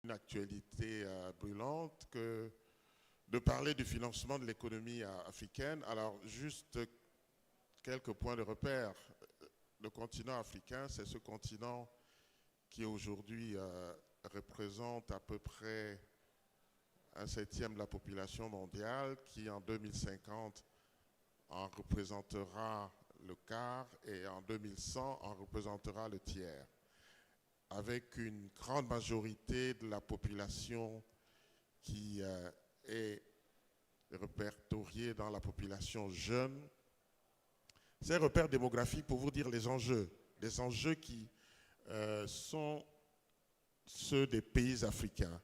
une actualité brûlante que de parler du financement de l'économie africaine. Alors, juste quelques points de repère. Le continent africain, c'est ce continent qui aujourd'hui représente à peu près 1/7 de la population mondiale, qui en 2050 en représentera le quart et en 2100 en représentera le tiers, avec une grande majorité de la population qui est répertoriée dans la population jeune. Ces repères démographiques pour vous dire les enjeux qui sont ceux des pays africains.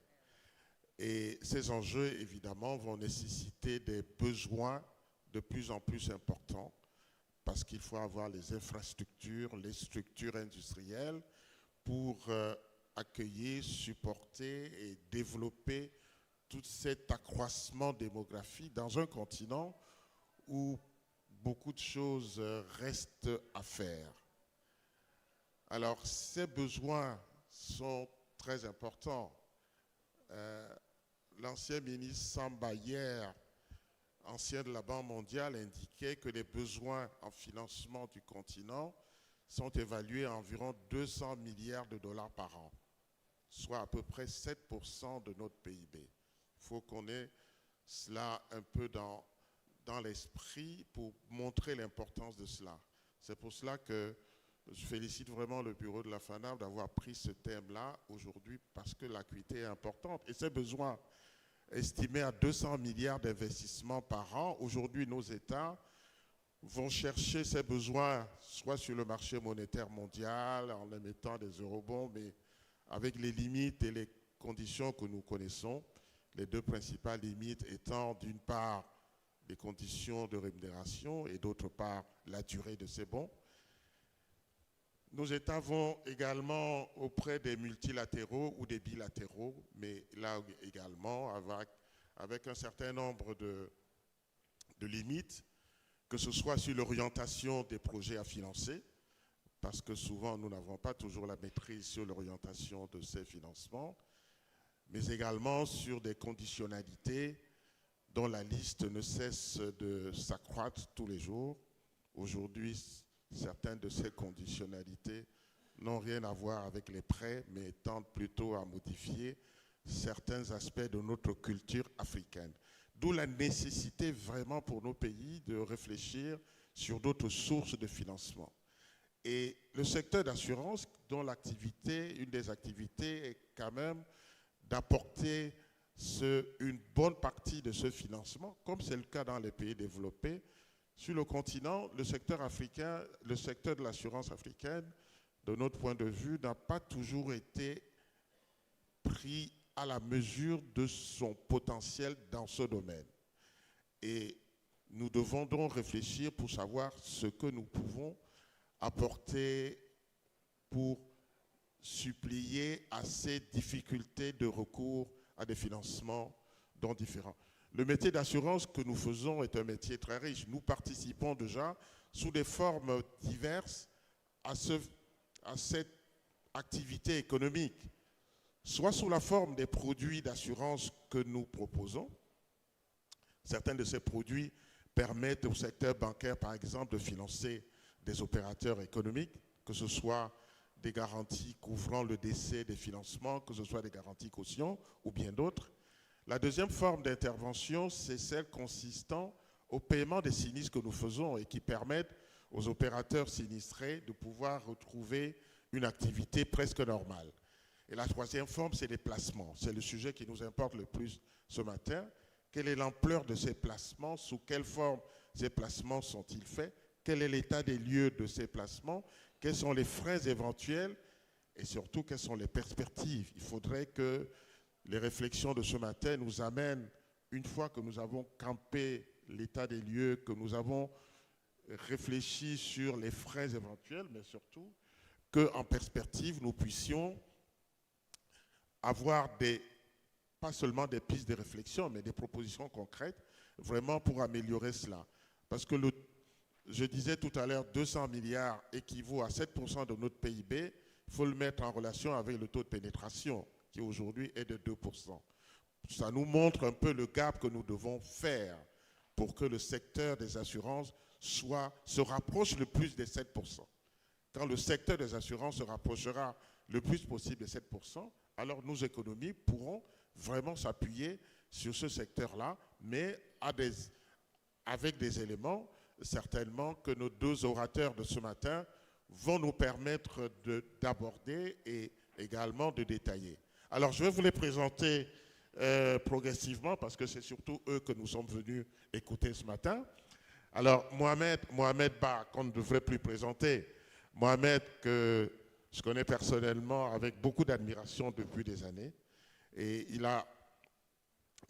Et ces enjeux, évidemment, vont nécessiter des besoins de plus en plus importants parce qu'il faut avoir les infrastructures, les structures industrielles pour accueillir, supporter et développer tout cet accroissement démographique dans un continent où beaucoup de choses restent à faire. Alors, ces besoins sont très importants. L'ancien ministre Samba, hier, ancien de la Banque mondiale, indiquait que les besoins en financement du continent sont évalués à environ 200 milliards de dollars par an, soit à peu près 7% de notre PIB. Il faut qu'on ait cela un peu dans l'esprit pour montrer l'importance de cela. C'est pour cela que je félicite vraiment le bureau de la FANAF d'avoir pris ce thème-là aujourd'hui parce que l'acuité est importante. Et ces besoins estimés à 200 milliards d'investissements par an, aujourd'hui nos États vont chercher ces besoins soit sur le marché monétaire mondial en émettant des eurobonds, mais avec les limites et les conditions que nous connaissons. Les deux principales limites étant d'une part les conditions de rémunération et d'autre part la durée de ces bons. Nos États vont également auprès des multilatéraux ou des bilatéraux, mais là également avec un certain nombre de limites, que ce soit sur l'orientation des projets à financer, parce que souvent nous n'avons pas toujours la maîtrise sur l'orientation de ces financements, mais également sur des conditionnalités dont la liste ne cesse de s'accroître tous les jours. Aujourd'hui, certaines de ces conditionnalités n'ont rien à voir avec les prêts, mais tendent plutôt à modifier certains aspects de notre culture africaine. D'où la nécessité vraiment pour nos pays de réfléchir sur d'autres sources de financement. Et le secteur d'assurance, dont une des activités est quand même d'apporter une bonne partie de ce financement, comme c'est le cas dans les pays développés. Sur le continent, le secteur africain, le secteur de l'assurance africaine, de notre point de vue, n'a pas toujours été pris à la mesure de son potentiel dans ce domaine. Et nous devons donc réfléchir pour savoir ce que nous pouvons apporter pour supplier à ces difficultés de recours à des financements dont différents. Le métier d'assurance que nous faisons est un métier très riche. Nous participons déjà sous des formes diverses à cette activité économique, soit sous la forme des produits d'assurance que nous proposons. Certains de ces produits permettent au secteur bancaire, par exemple, de financer des opérateurs économiques, que ce soit des garanties couvrant le décès des financements, que ce soit des garanties caution ou bien d'autres. La deuxième forme d'intervention, c'est celle consistant au paiement des sinistres que nous faisons et qui permettent aux opérateurs sinistrés de pouvoir retrouver une activité presque normale. Et la troisième forme, c'est les placements. C'est le sujet qui nous importe le plus ce matin. Quelle est l'ampleur de ces placements? Sous quelle forme ces placements sont-ils faits? Quel est l'état des lieux de ces placements? Quels sont les freins éventuels? Et surtout, quelles sont les perspectives? Il faudrait que les réflexions de ce matin nous amènent, une fois que nous avons campé l'état des lieux, que nous avons réfléchi sur les freins éventuels, mais surtout qu'en perspective, nous puissions avoir pas seulement des pistes de réflexion, mais des propositions concrètes, vraiment pour améliorer cela. Parce que je disais tout à l'heure, 200 milliards équivaut à 7% de notre PIB, il faut le mettre en relation avec le taux de pénétration, qui aujourd'hui est de 2%. Ça nous montre un peu le gap que nous devons faire pour que le secteur des assurances se rapproche le plus des 7%. Quand le secteur des assurances se rapprochera le plus possible des 7%, alors nos économies pourront vraiment s'appuyer sur ce secteur-là, mais avec des éléments certainement que nos deux orateurs de ce matin vont nous permettre d'aborder et également de détailler. Alors je vais vous les présenter progressivement parce que c'est surtout eux que nous sommes venus écouter ce matin. Alors Mohamed Ba, qu'on ne devrait plus présenter, Mohamed que je connais personnellement avec beaucoup d'admiration depuis des années, et il a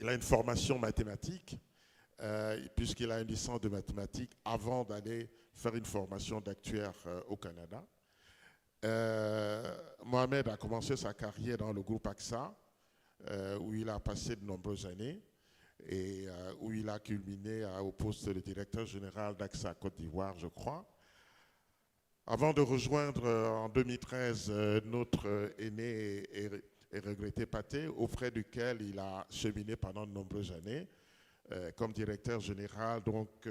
une formation mathématique, puisqu'il a une licence de mathématiques avant d'aller faire une formation d'actuaire au Canada. Mohamed a commencé sa carrière dans le groupe AXA, où il a passé de nombreuses années et où il a culminé au poste de directeur général d'AXA Côte d'Ivoire, je crois. Avant de rejoindre en 2013 notre aîné et regretté Pathé, auprès duquel il a cheminé pendant de nombreuses années, comme directeur général donc,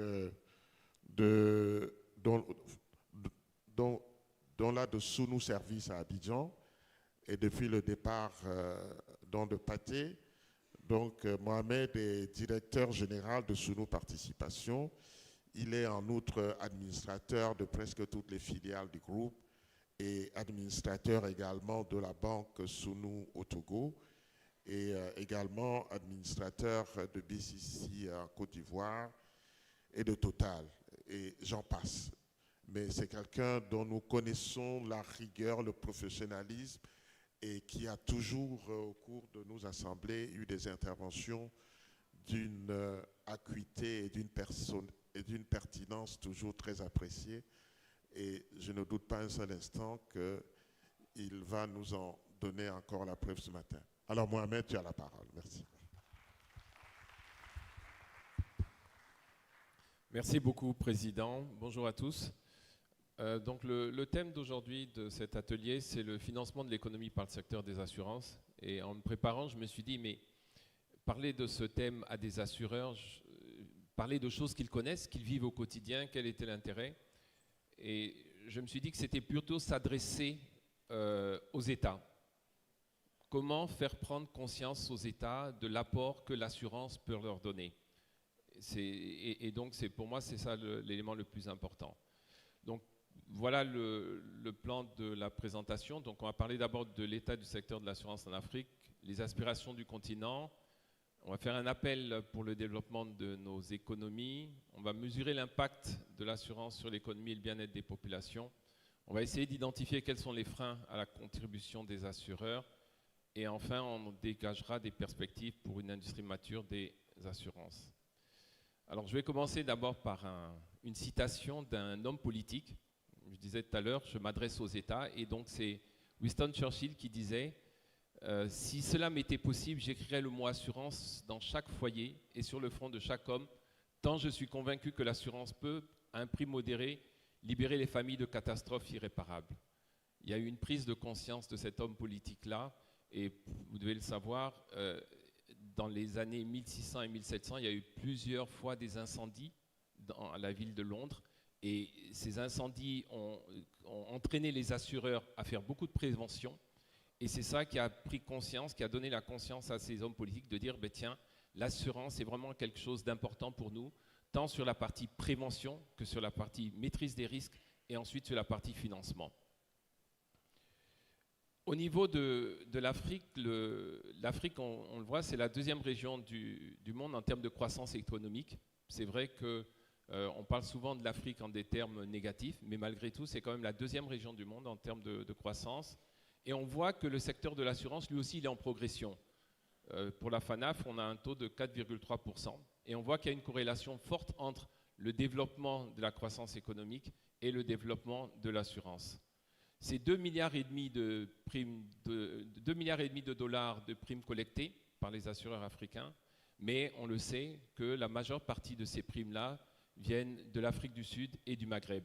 de Sounou Service à Abidjan, et depuis le départ de Pathé, donc Mohamed est directeur général de Sounou Participation. Il est en outre administrateur de presque toutes les filiales du groupe et administrateur également de la banque Sounou au Togo et également administrateur de BCC en Côte d'Ivoire et de Total, et j'en passe. Mais c'est quelqu'un dont nous connaissons la rigueur, le professionnalisme et qui a toujours, au cours de nos assemblées, eu des interventions d'une acuité et d'une pertinence toujours très appréciée. Et je ne doute pas un seul instant qu'il va nous en donner encore la preuve ce matin. Alors Mohamed, tu as la parole. Merci. Merci beaucoup, Président. Bonjour à tous. Donc le thème d'aujourd'hui de cet atelier, c'est le financement de l'économie par le secteur des assurances. Et en me préparant, je me suis dit, mais parler de ce thème à des assureurs, parler de choses qu'ils connaissent, qu'ils vivent au quotidien, quel était l'intérêt? Et je me suis dit que c'était plutôt s'adresser aux États. Comment faire prendre conscience aux États de l'apport que l'assurance peut leur donner? Et donc, pour moi, c'est ça l'élément le plus important. Donc, voilà le plan de la présentation. Donc, on va parler d'abord de l'état du secteur de l'assurance en Afrique, les aspirations du continent. On va faire un appel pour le développement de nos économies. On va mesurer l'impact de l'assurance sur l'économie et le bien-être des populations. On va essayer d'identifier quels sont les freins à la contribution des assureurs. Et enfin, on dégagera des perspectives pour une industrie mature des assurances. Alors, je vais commencer d'abord par une citation d'un homme politique. Je disais tout à l'heure, je m'adresse aux États. Et donc, c'est Winston Churchill qui disait « Si cela m'était possible, j'écrirais le mot assurance dans chaque foyer et sur le front de chaque homme, tant je suis convaincu que l'assurance peut, à un prix modéré, libérer les familles de catastrophes irréparables. » Il y a eu une prise de conscience de cet homme politique-là. Et vous devez le savoir, dans les années 1600 et 1700, il y a eu plusieurs fois des incendies dans la ville de Londres. Et ces incendies ont entraîné les assureurs à faire beaucoup de prévention. Et c'est ça qui a pris conscience, qui a donné la conscience à ces hommes politiques de dire, tiens, l'assurance est vraiment quelque chose d'important pour nous, tant sur la partie prévention que sur la partie maîtrise des risques et ensuite sur la partie financement. Au niveau de l'Afrique, l'Afrique, on le voit, c'est la deuxième région du monde en termes de croissance économique. C'est vrai qu'on parle souvent de l'Afrique en des termes négatifs, mais malgré tout, c'est quand même la deuxième région du monde en termes de croissance. Et on voit que le secteur de l'assurance, lui aussi, il est en progression. Pour la FANAF, on a un taux de 4,3%. Et on voit qu'il y a une corrélation forte entre le développement de la croissance économique et le développement de l'assurance. C'est 2,5 milliards de dollars de primes collectées par les assureurs africains, mais on le sait que la majeure partie de ces primes-là viennent de l'Afrique du Sud et du Maghreb.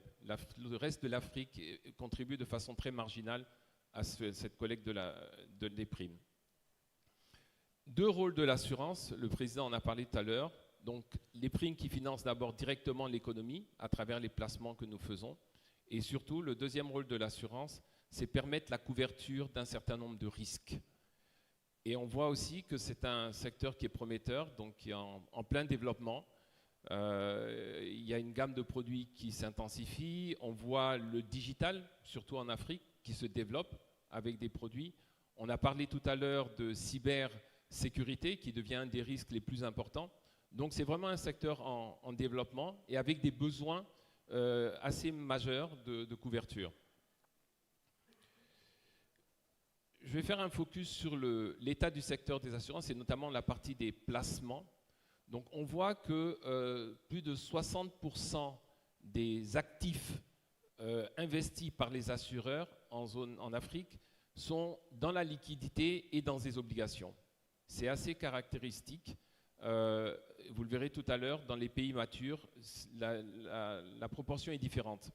Le reste de l'Afrique contribue de façon très marginale à cette collecte des primes. deux rôles de l'assurance, le président en a parlé tout à l'heure. Donc les primes qui financent d'abord directement l'économie à travers les placements que nous faisons. Et surtout, le deuxième rôle de l'assurance, c'est permettre la couverture d'un certain nombre de risques. Et on voit aussi que c'est un secteur qui est prometteur, donc qui est en plein développement. Il y a une gamme de produits qui s'intensifie. On voit le digital, surtout en Afrique, qui se développe avec des produits. On a parlé tout à l'heure de cybersécurité, qui devient un des risques les plus importants. Donc c'est vraiment un secteur en développement et avec des besoins assez majeurs de couverture. Je vais faire un focus sur l'état du secteur des assurances et notamment la partie des placements. Donc on voit que plus de 60% des actifs investis par les assureurs en Afrique sont dans la liquidité et dans des obligations. C'est assez caractéristique. Vous le verrez tout à l'heure, dans les pays matures, la proportion est différente.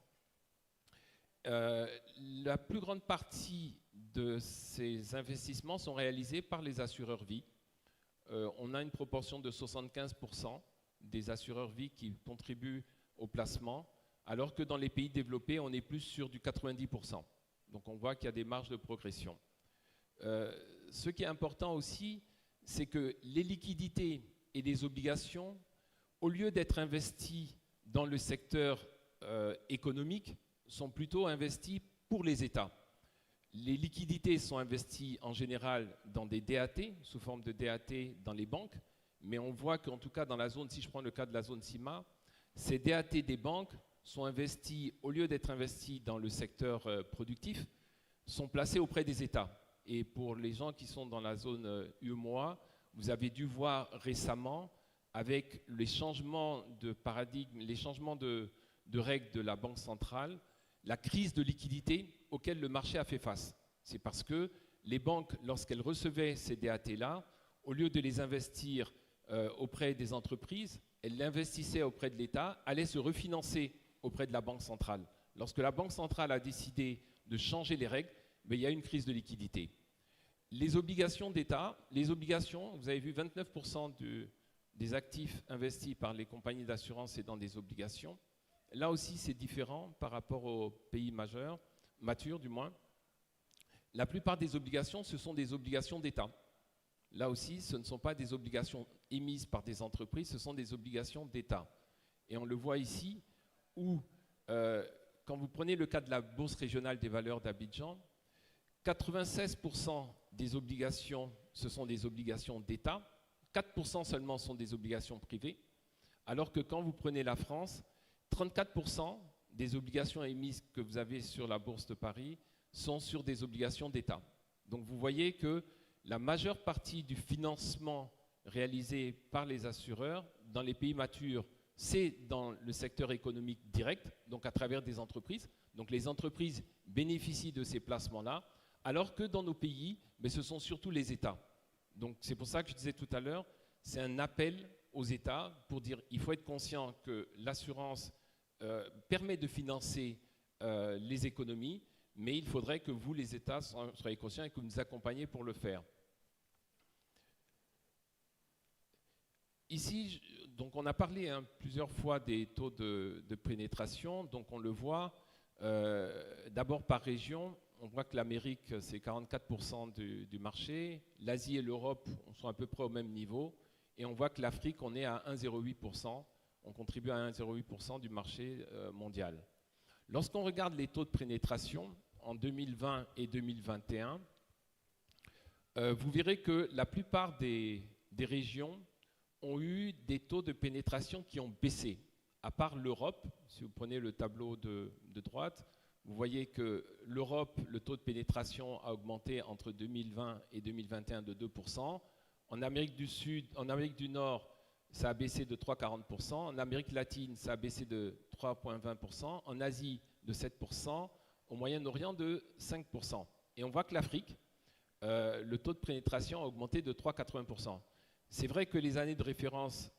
La plus grande partie de ces investissements sont réalisés par les assureurs vie. On a une proportion de 75% des assureurs vie qui contribuent au placement, alors que dans les pays développés, on est plus sur du 90%. Donc on voit qu'il y a des marges de progression. Ce qui est important aussi, c'est que les liquidités et les obligations, au lieu d'être investies dans le secteur économique, sont plutôt investies pour les États. Les liquidités sont investies en général dans des DAT, sous forme de DAT dans les banques, mais on voit qu'en tout cas dans la zone, si je prends le cas de la zone CIMA, ces DAT des banques sont investis, au lieu d'être investis dans le secteur productif, sont placés auprès des États. Et pour les gens qui sont dans la zone UEMOA, vous avez dû voir récemment, avec les changements de paradigme, les changements de règles de la Banque centrale, la crise de liquidité auquel le marché a fait face. C'est parce que les banques, lorsqu'elles recevaient ces DAT-là, au lieu de les investir auprès des entreprises, elles l'investissaient auprès de l'État, allaient se refinancer auprès de la Banque centrale. Lorsque la Banque centrale a décidé de changer les règles, il y a une crise de liquidité. Les obligations d'État, vous avez vu 29% des actifs investis par les compagnies d'assurance, c'est dans des obligations. Là aussi, c'est différent par rapport aux pays matures du moins. La plupart des obligations, ce sont des obligations d'État. Là aussi, ce ne sont pas des obligations émises par des entreprises, ce sont des obligations d'État. Et on le voit ici, où, quand vous prenez le cas de la Bourse régionale des valeurs d'Abidjan, 96% des obligations, ce sont des obligations d'État, 4% seulement sont des obligations privées, alors que quand vous prenez la France, 34% des obligations émises que vous avez sur la Bourse de Paris sont sur des obligations d'État. Donc vous voyez que la majeure partie du financement réalisé par les assureurs dans les pays matures, c'est dans le secteur économique direct, donc à travers des entreprises. Donc les entreprises bénéficient de ces placements-là, alors que dans nos pays, ce sont surtout les États. Donc c'est pour ça que je disais tout à l'heure, c'est un appel aux États pour dire il faut être conscient que l'assurance permet de financer les économies, mais il faudrait que vous, les États, soyez conscients et que vous nous accompagniez pour le faire. Ici, donc on a parlé plusieurs fois des taux de pénétration, donc on le voit d'abord par région. On voit que l'Amérique, c'est 44% du marché, l'Asie et l'Europe sont à peu près au même niveau, et on voit que l'Afrique, on est à 1,08%, on contribue à 1,08% du marché mondial. Lorsqu'on regarde les taux de pénétration en 2020 et 2021, vous verrez que la plupart des régions ont eu des taux de pénétration qui ont baissé, à part l'Europe. Si vous prenez le tableau de droite, vous voyez que l'Europe, le taux de pénétration a augmenté entre 2020 et 2021 de 2%. En Amérique du Nord, ça a baissé de 3,40%. En Amérique latine, ça a baissé de 3,20%. En Asie, de 7%. Au Moyen-Orient, de 5%. Et on voit que l'Afrique, le taux de pénétration a augmenté de 3,80%. C'est vrai que les années de référence,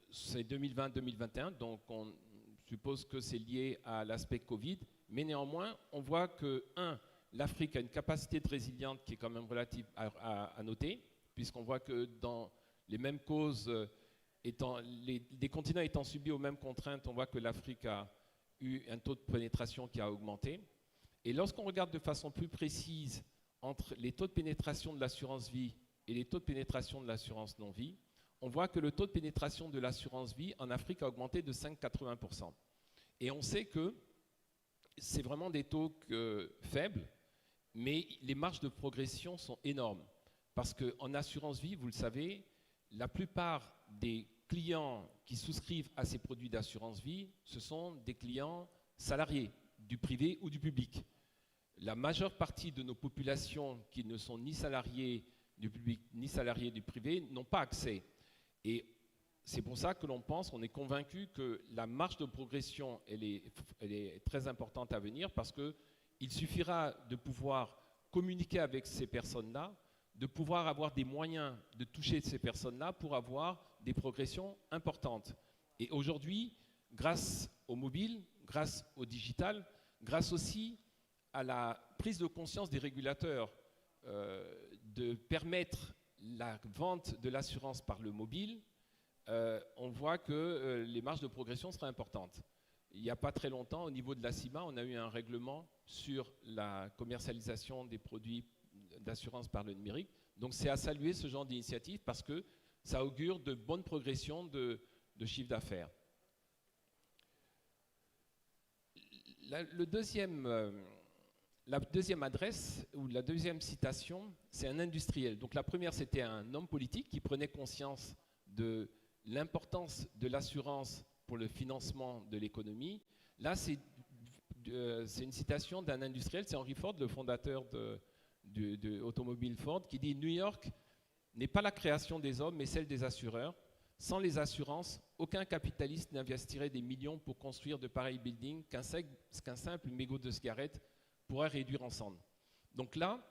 c'est 2020-2021, donc on suppose que c'est lié à l'aspect Covid, mais néanmoins, on voit que, l'Afrique a une capacité de résilience qui est quand même relative à noter, puisqu'on voit que dans les mêmes causes, des continents étant subis aux mêmes contraintes, on voit que l'Afrique a eu un taux de pénétration qui a augmenté. Et lorsqu'on regarde de façon plus précise entre les taux de pénétration de l'assurance vie et les taux de pénétration de l'assurance non-vie, on voit que le taux de pénétration de l'assurance vie en Afrique a augmenté de 5,80%. Et on sait que c'est vraiment des taux faibles, mais les marges de progression sont énormes. Parce qu'en assurance vie, vous le savez, la plupart des clients qui souscrivent à ces produits d'assurance vie, ce sont des clients salariés, du privé ou du public. La majeure partie de nos populations qui ne sont ni salariés du public ni salariés du privé n'ont pas accès. Et c'est pour ça que l'on pense, on est convaincu que la marge de progression, elle est très importante à venir, parce qu'il suffira de pouvoir communiquer avec ces personnes-là, de pouvoir avoir des moyens de toucher ces personnes-là pour avoir des progressions importantes. Et aujourd'hui, grâce au mobile, grâce au digital, grâce aussi à la prise de conscience des régulateurs de permettre la vente de l'assurance par le mobile, on voit que les marges de progression seraient importantes. Il n'y a pas très longtemps, au niveau de la CIMA, on a eu un règlement sur la commercialisation des produits d'assurance par le numérique. Donc c'est à saluer ce genre d'initiative parce que ça augure de bonnes progressions de chiffre d'affaires. La deuxième adresse, ou la deuxième citation, c'est un industriel. Donc la première, c'était un homme politique qui prenait conscience de l'importance de l'assurance pour le financement de l'économie. Là, c'est une citation d'un industriel, c'est Henry Ford, le fondateur de automobile Ford, qui dit « New York n'est pas la création des hommes, mais celle des assureurs. Sans les assurances, aucun capitaliste n'investirait des millions pour construire de pareils buildings qu'un simple mégot de cigarette pourrait réduire en cendres. » Donc là,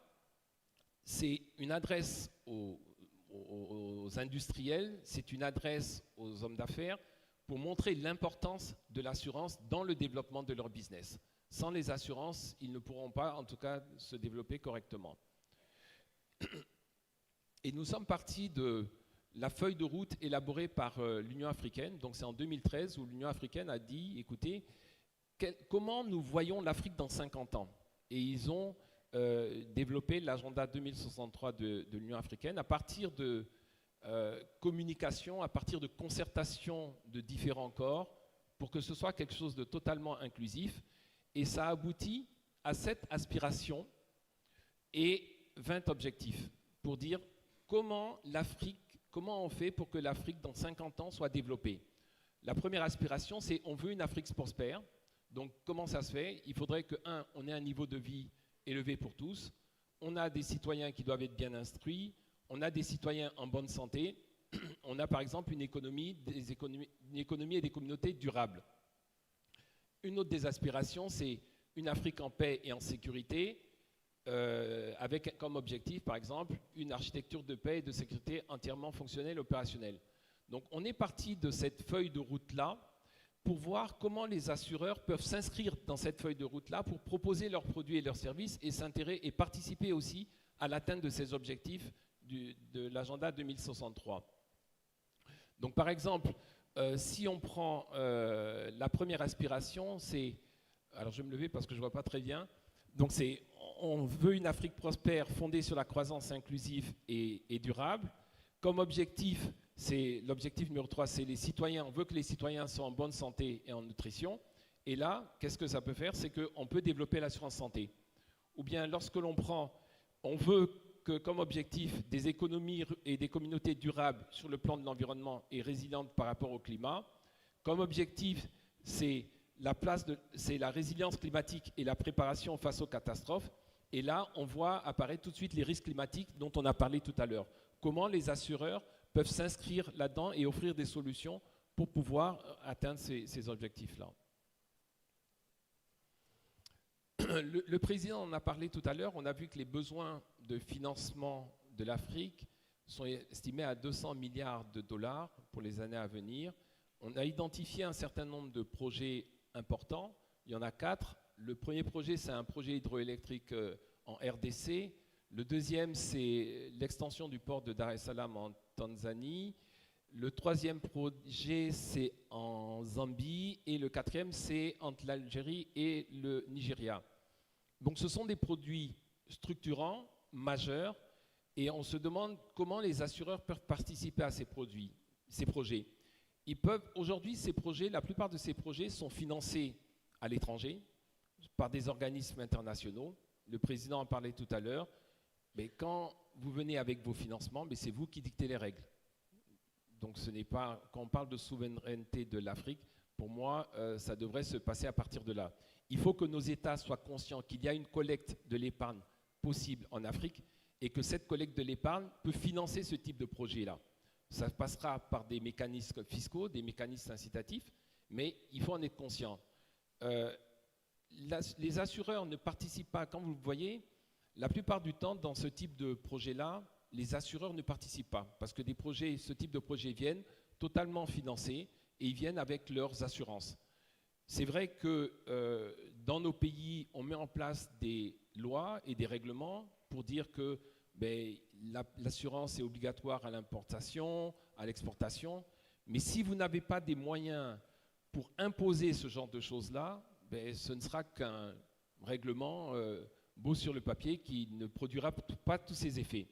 c'est une adresse aux industriels, c'est une adresse aux hommes d'affaires pour montrer l'importance de l'assurance dans le développement de leur business. Sans les assurances, ils ne pourront pas, en tout cas, se développer correctement. Et nous sommes partis de la feuille de route élaborée par l'Union africaine. Donc c'est en 2013 où l'Union africaine a dit, écoutez, comment nous voyons l'Afrique dans 50 ans? Et ils ont développé l'agenda 2063 de l'Union africaine à partir de communication, à partir de concertation de différents corps, pour que ce soit quelque chose de totalement inclusif. Et ça aboutit à 7 aspirations et 20 objectifs pour dire comment on fait pour que l'Afrique dans 50 ans soit développée. La première aspiration, c'est on veut une Afrique prospère. Donc comment ça se fait? Il faudrait que, on ait un niveau de vie élevé pour tous, on a des citoyens qui doivent être bien instruits, on a des citoyens en bonne santé, on a par exemple une économie et des communautés durables. Une autre des aspirations, c'est une Afrique en paix et en sécurité, avec comme objectif, par exemple, une architecture de paix et de sécurité entièrement fonctionnelle et opérationnelle. Donc on est parti de cette feuille de route-là pour voir comment les assureurs peuvent s'inscrire dans cette feuille de route-là pour proposer leurs produits et leurs services et s'intéresser et participer aussi à l'atteinte de ces objectifs de l'agenda 2063. Donc par exemple, si on prend la première aspiration, c'est... Alors je vais me lever parce que je ne vois pas très bien. Donc c'est, on veut une Afrique prospère fondée sur la croissance inclusive et durable. Comme objectif, c'est l'objectif numéro 3, c'est les citoyens. On veut que les citoyens soient en bonne santé et en nutrition. Et là, qu'est-ce que ça peut faire? C'est qu'on peut développer l'assurance santé. Ou bien lorsque l'on prend, on veut que comme objectif des économies et des communautés durables sur le plan de l'environnement et résilientes par rapport au climat. Comme objectif, c'est la résilience climatique et la préparation face aux catastrophes. Et là, on voit apparaître tout de suite les risques climatiques dont on a parlé tout à l'heure. Comment les assureurs peuvent s'inscrire là-dedans et offrir des solutions pour pouvoir atteindre ces objectifs-là. Le président en a parlé tout à l'heure. On a vu que les besoins de financement de l'Afrique sont estimés à 200 milliards de dollars pour les années à venir. On a identifié un certain nombre de projets importants. Il y en a 4. Le premier projet, c'est un projet hydroélectrique en RDC. Le deuxième, c'est l'extension du port de Dar es Salaam en Tanzanie. Le troisième projet, c'est en Zambie. Et le quatrième, c'est entre l'Algérie et le Nigeria. Donc ce sont des produits structurants, majeurs, et on se demande comment les assureurs peuvent participer à ces projets. Ils peuvent, aujourd'hui, la plupart de ces projets sont financés à l'étranger par des organismes internationaux. Le président en parlait tout à l'heure. Mais quand vous venez avec vos financements, c'est vous qui dictez les règles. Donc ce n'est pas, quand on parle de souveraineté de l'Afrique, pour moi, ça devrait se passer à partir de là. Il faut que nos États soient conscients qu'il y a une collecte de l'épargne possible en Afrique et que cette collecte de l'épargne peut financer ce type de projet-là. Ça passera par des mécanismes fiscaux, des mécanismes incitatifs, mais il faut en être conscient. Les assureurs ne participent pas, quand vous le voyez, la plupart du temps, dans ce type de projet-là, les assureurs ne participent pas parce que ce type de projets viennent totalement financés et ils viennent avec leurs assurances. C'est vrai que dans nos pays, on met en place des lois et des règlements pour dire que l'assurance est obligatoire à l'importation, à l'exportation, mais si vous n'avez pas des moyens pour imposer ce genre de choses-là, ce ne sera qu'un règlement beau sur le papier qui ne produira pas tous ses effets.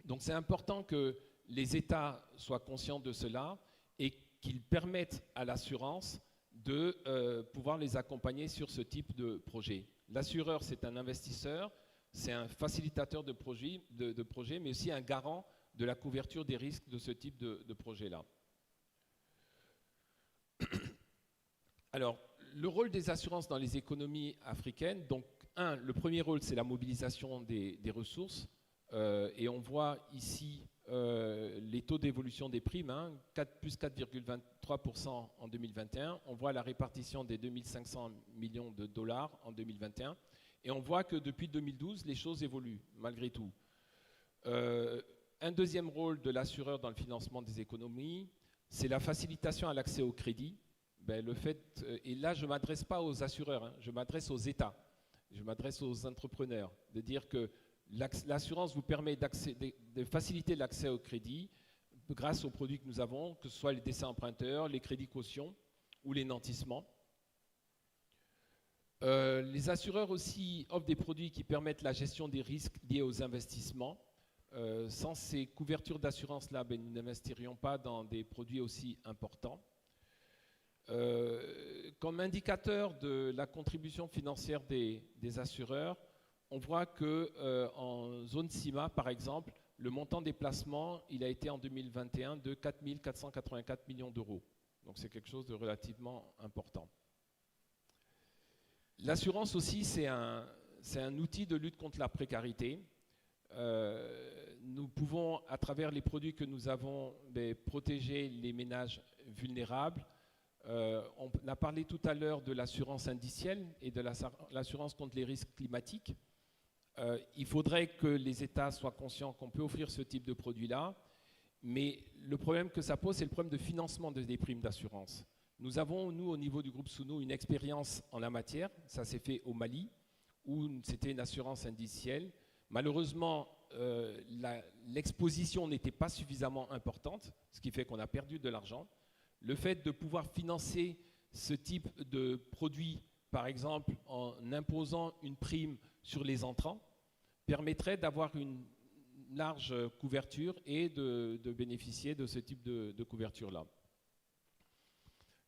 Donc c'est important que les États soient conscients de cela et qu'ils permettent à l'assurance de pouvoir les accompagner sur ce type de projet. L'assureur, c'est un investisseur, c'est un facilitateur de projet, mais aussi un garant de la couverture des risques de ce type de projet-là. Alors, le rôle des assurances dans les économies africaines, donc le premier rôle, c'est la mobilisation des ressources. Et on voit ici les taux d'évolution des primes, plus 4,23% en 2021. On voit la répartition des 2500 millions de dollars en 2021. Et on voit que depuis 2012, les choses évoluent malgré tout. Un deuxième rôle de l'assureur dans le financement des économies, c'est la facilitation à l'accès au crédit. Et là, je ne m'adresse pas aux assureurs, je m'adresse aux États, je m'adresse aux entrepreneurs, de dire que l'assurance vous permet de faciliter l'accès au crédit grâce aux produits que nous avons, que ce soit les décès emprunteurs, les crédits caution ou les nantissements. Les assureurs aussi offrent des produits qui permettent la gestion des risques liés aux investissements. Sans ces couvertures d'assurance-là, nous n'investirions pas dans des produits aussi importants. Comme indicateur de la contribution financière des assureurs, on voit qu'en zone CIMA, par exemple, le montant des placements, il a été en 2021 de 4 484 millions d'euros. Donc c'est quelque chose de relativement important. L'assurance aussi, c'est un outil de lutte contre la précarité. Nous pouvons, à travers les produits que nous avons, protéger les ménages vulnérables. On a parlé tout à l'heure de l'assurance indicielle et de l'assurance contre les risques climatiques. Il faudrait que les États soient conscients qu'on peut offrir ce type de produit-là, mais le problème que ça pose, c'est le problème de financement des primes d'assurance. Nous avons, nous, au niveau du groupe Suno, une expérience en la matière. Ça s'est fait au Mali, où c'était une assurance indicielle. Malheureusement, l'exposition n'était pas suffisamment importante, ce qui fait qu'on a perdu de l'argent. Le fait de pouvoir financer ce type de produit, par exemple en imposant une prime sur les entrants, permettrait d'avoir une large couverture et de bénéficier de ce type de couverture-là.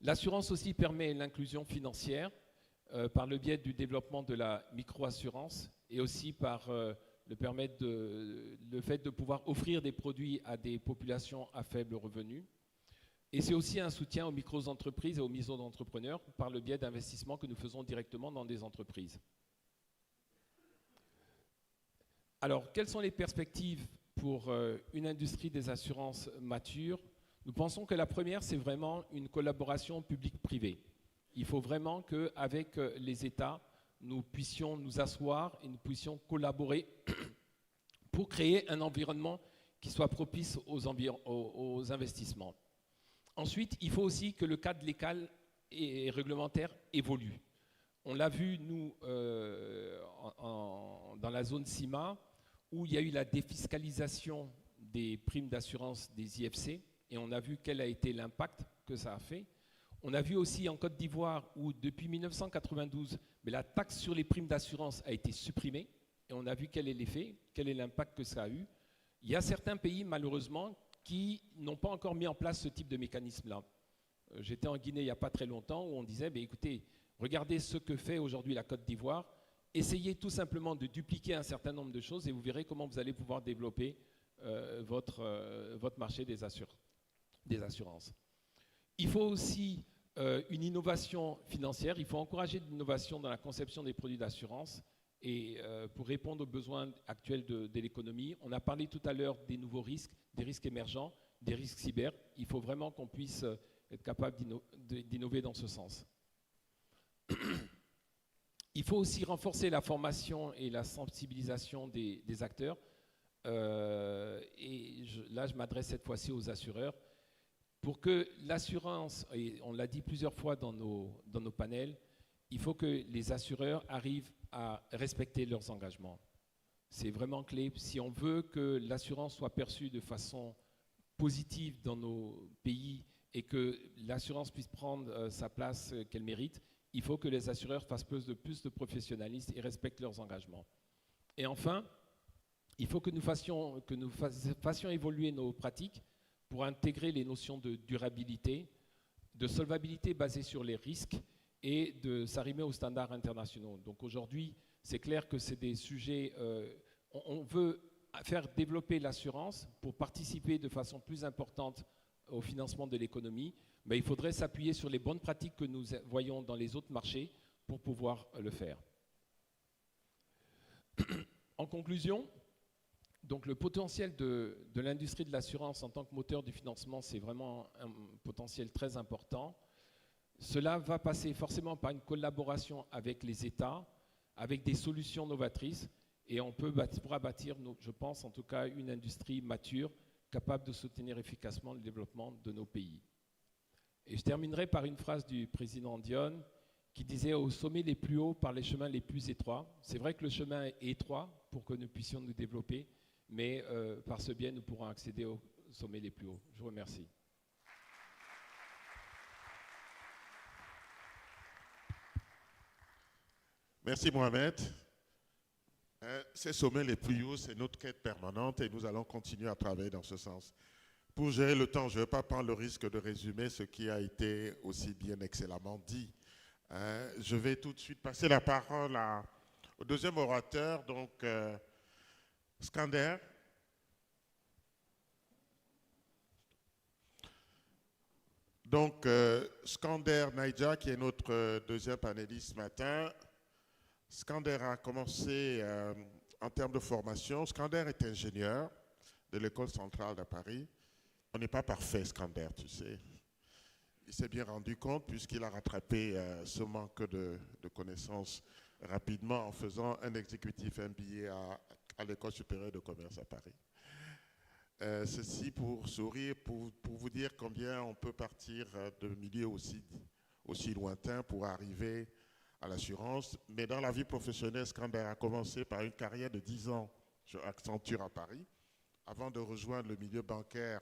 L'assurance aussi permet l'inclusion financière par le biais du développement de la microassurance et aussi par le fait de pouvoir offrir des produits à des populations à faible revenu. Et c'est aussi un soutien aux micro-entreprises et aux micro-entrepreneurs par le biais d'investissements que nous faisons directement dans des entreprises. Alors, quelles sont les perspectives pour une industrie des assurances mature? Nous pensons que la première, c'est vraiment une collaboration publique-privée. Il faut vraiment qu'avec les États, nous puissions nous asseoir et nous puissions collaborer pour créer un environnement qui soit propice aux investissements. Ensuite, il faut aussi que le cadre légal et réglementaire évolue. On l'a vu, nous, dans la zone CIMA, où il y a eu la défiscalisation des primes d'assurance des IFC, et on a vu quel a été l'impact que ça a fait. On a vu aussi en Côte d'Ivoire, où depuis 1992, mais la taxe sur les primes d'assurance a été supprimée, et on a vu quel est l'effet, quel est l'impact que ça a eu. Il y a certains pays, malheureusement, qui n'ont pas encore mis en place ce type de mécanisme-là. J'étais en Guinée il n'y a pas très longtemps, où on disait, écoutez, regardez ce que fait aujourd'hui la Côte d'Ivoire, essayez tout simplement de dupliquer un certain nombre de choses et vous verrez comment vous allez pouvoir développer votre marché des assurances. Il faut aussi une innovation financière, il faut encourager l'innovation dans la conception des produits d'assurance et pour répondre aux besoins actuels de l'économie. On a parlé tout à l'heure des nouveaux risques, des risques émergents, des risques cyber. Il faut vraiment qu'on puisse être capable d'innover dans ce sens. Il faut aussi renforcer la formation et la sensibilisation des acteurs. Là, je m'adresse cette fois-ci aux assureurs. Pour que l'assurance, et on l'a dit plusieurs fois dans nos panels, il faut que les assureurs arrivent à respecter leurs engagements. C'est vraiment clé. Si on veut que l'assurance soit perçue de façon positive dans nos pays et que l'assurance puisse prendre sa place qu'elle mérite, il faut que les assureurs fassent plus de professionnalisme et respectent leurs engagements. Et enfin, il faut que nous fassions évoluer nos pratiques pour intégrer les notions de durabilité, de solvabilité basée sur les risques et de s'arrimer aux standards internationaux. Donc aujourd'hui, c'est clair que c'est des sujets, on veut faire développer l'assurance pour participer de façon plus importante au financement de l'économie, mais il faudrait s'appuyer sur les bonnes pratiques que nous voyons dans les autres marchés pour pouvoir le faire. En conclusion, donc le potentiel de l'industrie de l'assurance en tant que moteur du financement, c'est vraiment un potentiel très important. Cela va passer forcément par une collaboration avec les États, avec des solutions novatrices, et on pourra bâtir, je pense en tout cas, une industrie mature, capable de soutenir efficacement le développement de nos pays. Et je terminerai par une phrase du président Dione qui disait « Au sommet les plus hauts par les chemins les plus étroits ». C'est vrai que le chemin est étroit pour que nous puissions nous développer, mais par ce biais, nous pourrons accéder aux sommets les plus hauts. Je vous remercie. Merci Mohamed. Ces sommets les plus hauts, c'est notre quête permanente et nous allons continuer à travailler dans ce sens. Pour gérer le temps, je ne vais pas prendre le risque de résumer ce qui a été aussi bien excellemment dit. Je vais tout de suite passer la parole au deuxième orateur, donc Skander. Donc, Skander Naidja, qui est notre deuxième panéliste ce matin. Skander a commencé en termes de formation. Skander est ingénieur de l'École centrale de Paris. On n'est pas parfait, Skander, tu sais. Il s'est bien rendu compte puisqu'il a rattrapé ce manque de connaissances rapidement en faisant un exécutif MBA à l'École supérieure de commerce à Paris. Ceci pour sourire, pour vous dire combien on peut partir de milieux aussi lointains pour arriver à l'assurance. Mais dans la vie professionnelle, Skander a commencé par une carrière de 10 ans sur Accenture à Paris, avant de rejoindre le milieu bancaire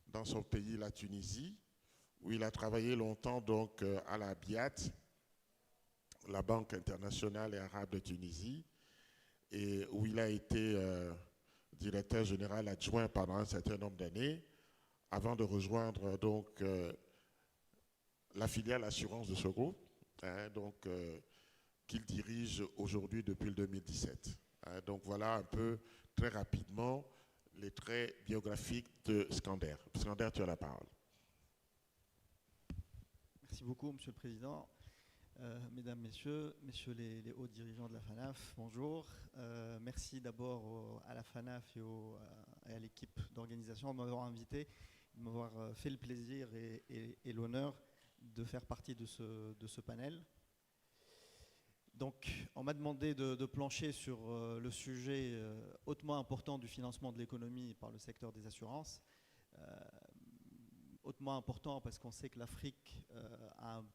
dans son pays, la Tunisie, où il a travaillé longtemps donc à la BIAT, la Banque internationale et arabe de Tunisie, et où il a été directeur général adjoint pendant un certain nombre d'années, avant de rejoindre donc la filiale assurance de ce groupe, qu'il dirige aujourd'hui depuis le 2017. Donc voilà un peu très rapidement les traits biographiques de Skander. Skander, tu as la parole. Merci beaucoup, Monsieur le Président. Mesdames, Messieurs les hauts dirigeants de la FANAF, bonjour. Merci d'abord à la FANAF et à l'équipe d'organisation de m'avoir invité, de m'avoir fait le plaisir et l'honneur de faire partie de ce panel. Donc, on m'a demandé de plancher sur le sujet hautement important du financement de l'économie par le secteur des assurances. Hautement important parce qu'on sait que l'Afrique a un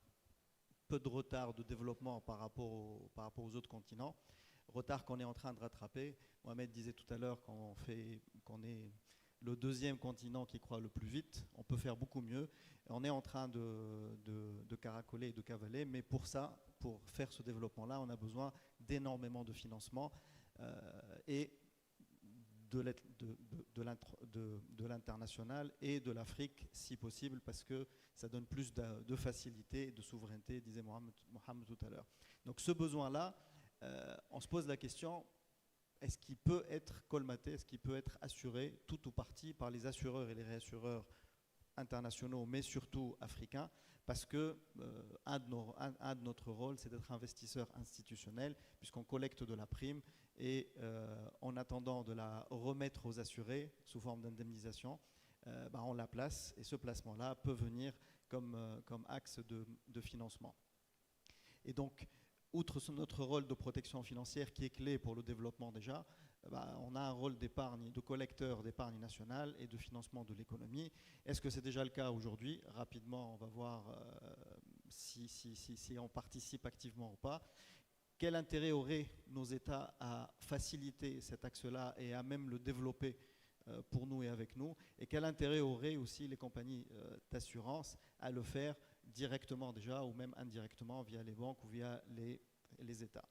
peu de retard de développement par rapport aux autres continents, retard qu'on est en train de rattraper. Mohamed disait tout à l'heure qu'on est le deuxième continent qui croît le plus vite. On peut faire beaucoup mieux. On est en train de caracoler et de cavaler, mais pour ça, pour faire ce développement-là, on a besoin d'énormément de financement et de l'international et de l'Afrique, si possible, parce que ça donne plus de facilité et de souveraineté, disait Mohamed tout à l'heure. Donc ce besoin-là, on se pose la question, est-ce qu'il peut être colmaté, est-ce qu'il peut être assuré tout ou partie par les assureurs et les réassureurs internationaux, mais surtout africains, parce que un de notre rôle, c'est d'être investisseur institutionnel, puisqu'on collecte de la prime et en attendant de la remettre aux assurés sous forme d'indemnisation, on la place, et ce placement-là peut venir comme axe de financement. Et donc, outre notre rôle de protection financière qui est clé pour le développement déjà, on a un rôle d'épargne, de collecteur d'épargne nationale et de financement de l'économie. Est-ce que c'est déjà le cas aujourd'hui? Rapidement, on va voir si on participe activement ou pas. Quel intérêt auraient nos États à faciliter cet axe-là et à même le développer pour nous et avec nous? Et quel intérêt auraient aussi les compagnies d'assurance à le faire directement déjà ou même indirectement via les banques ou via les États?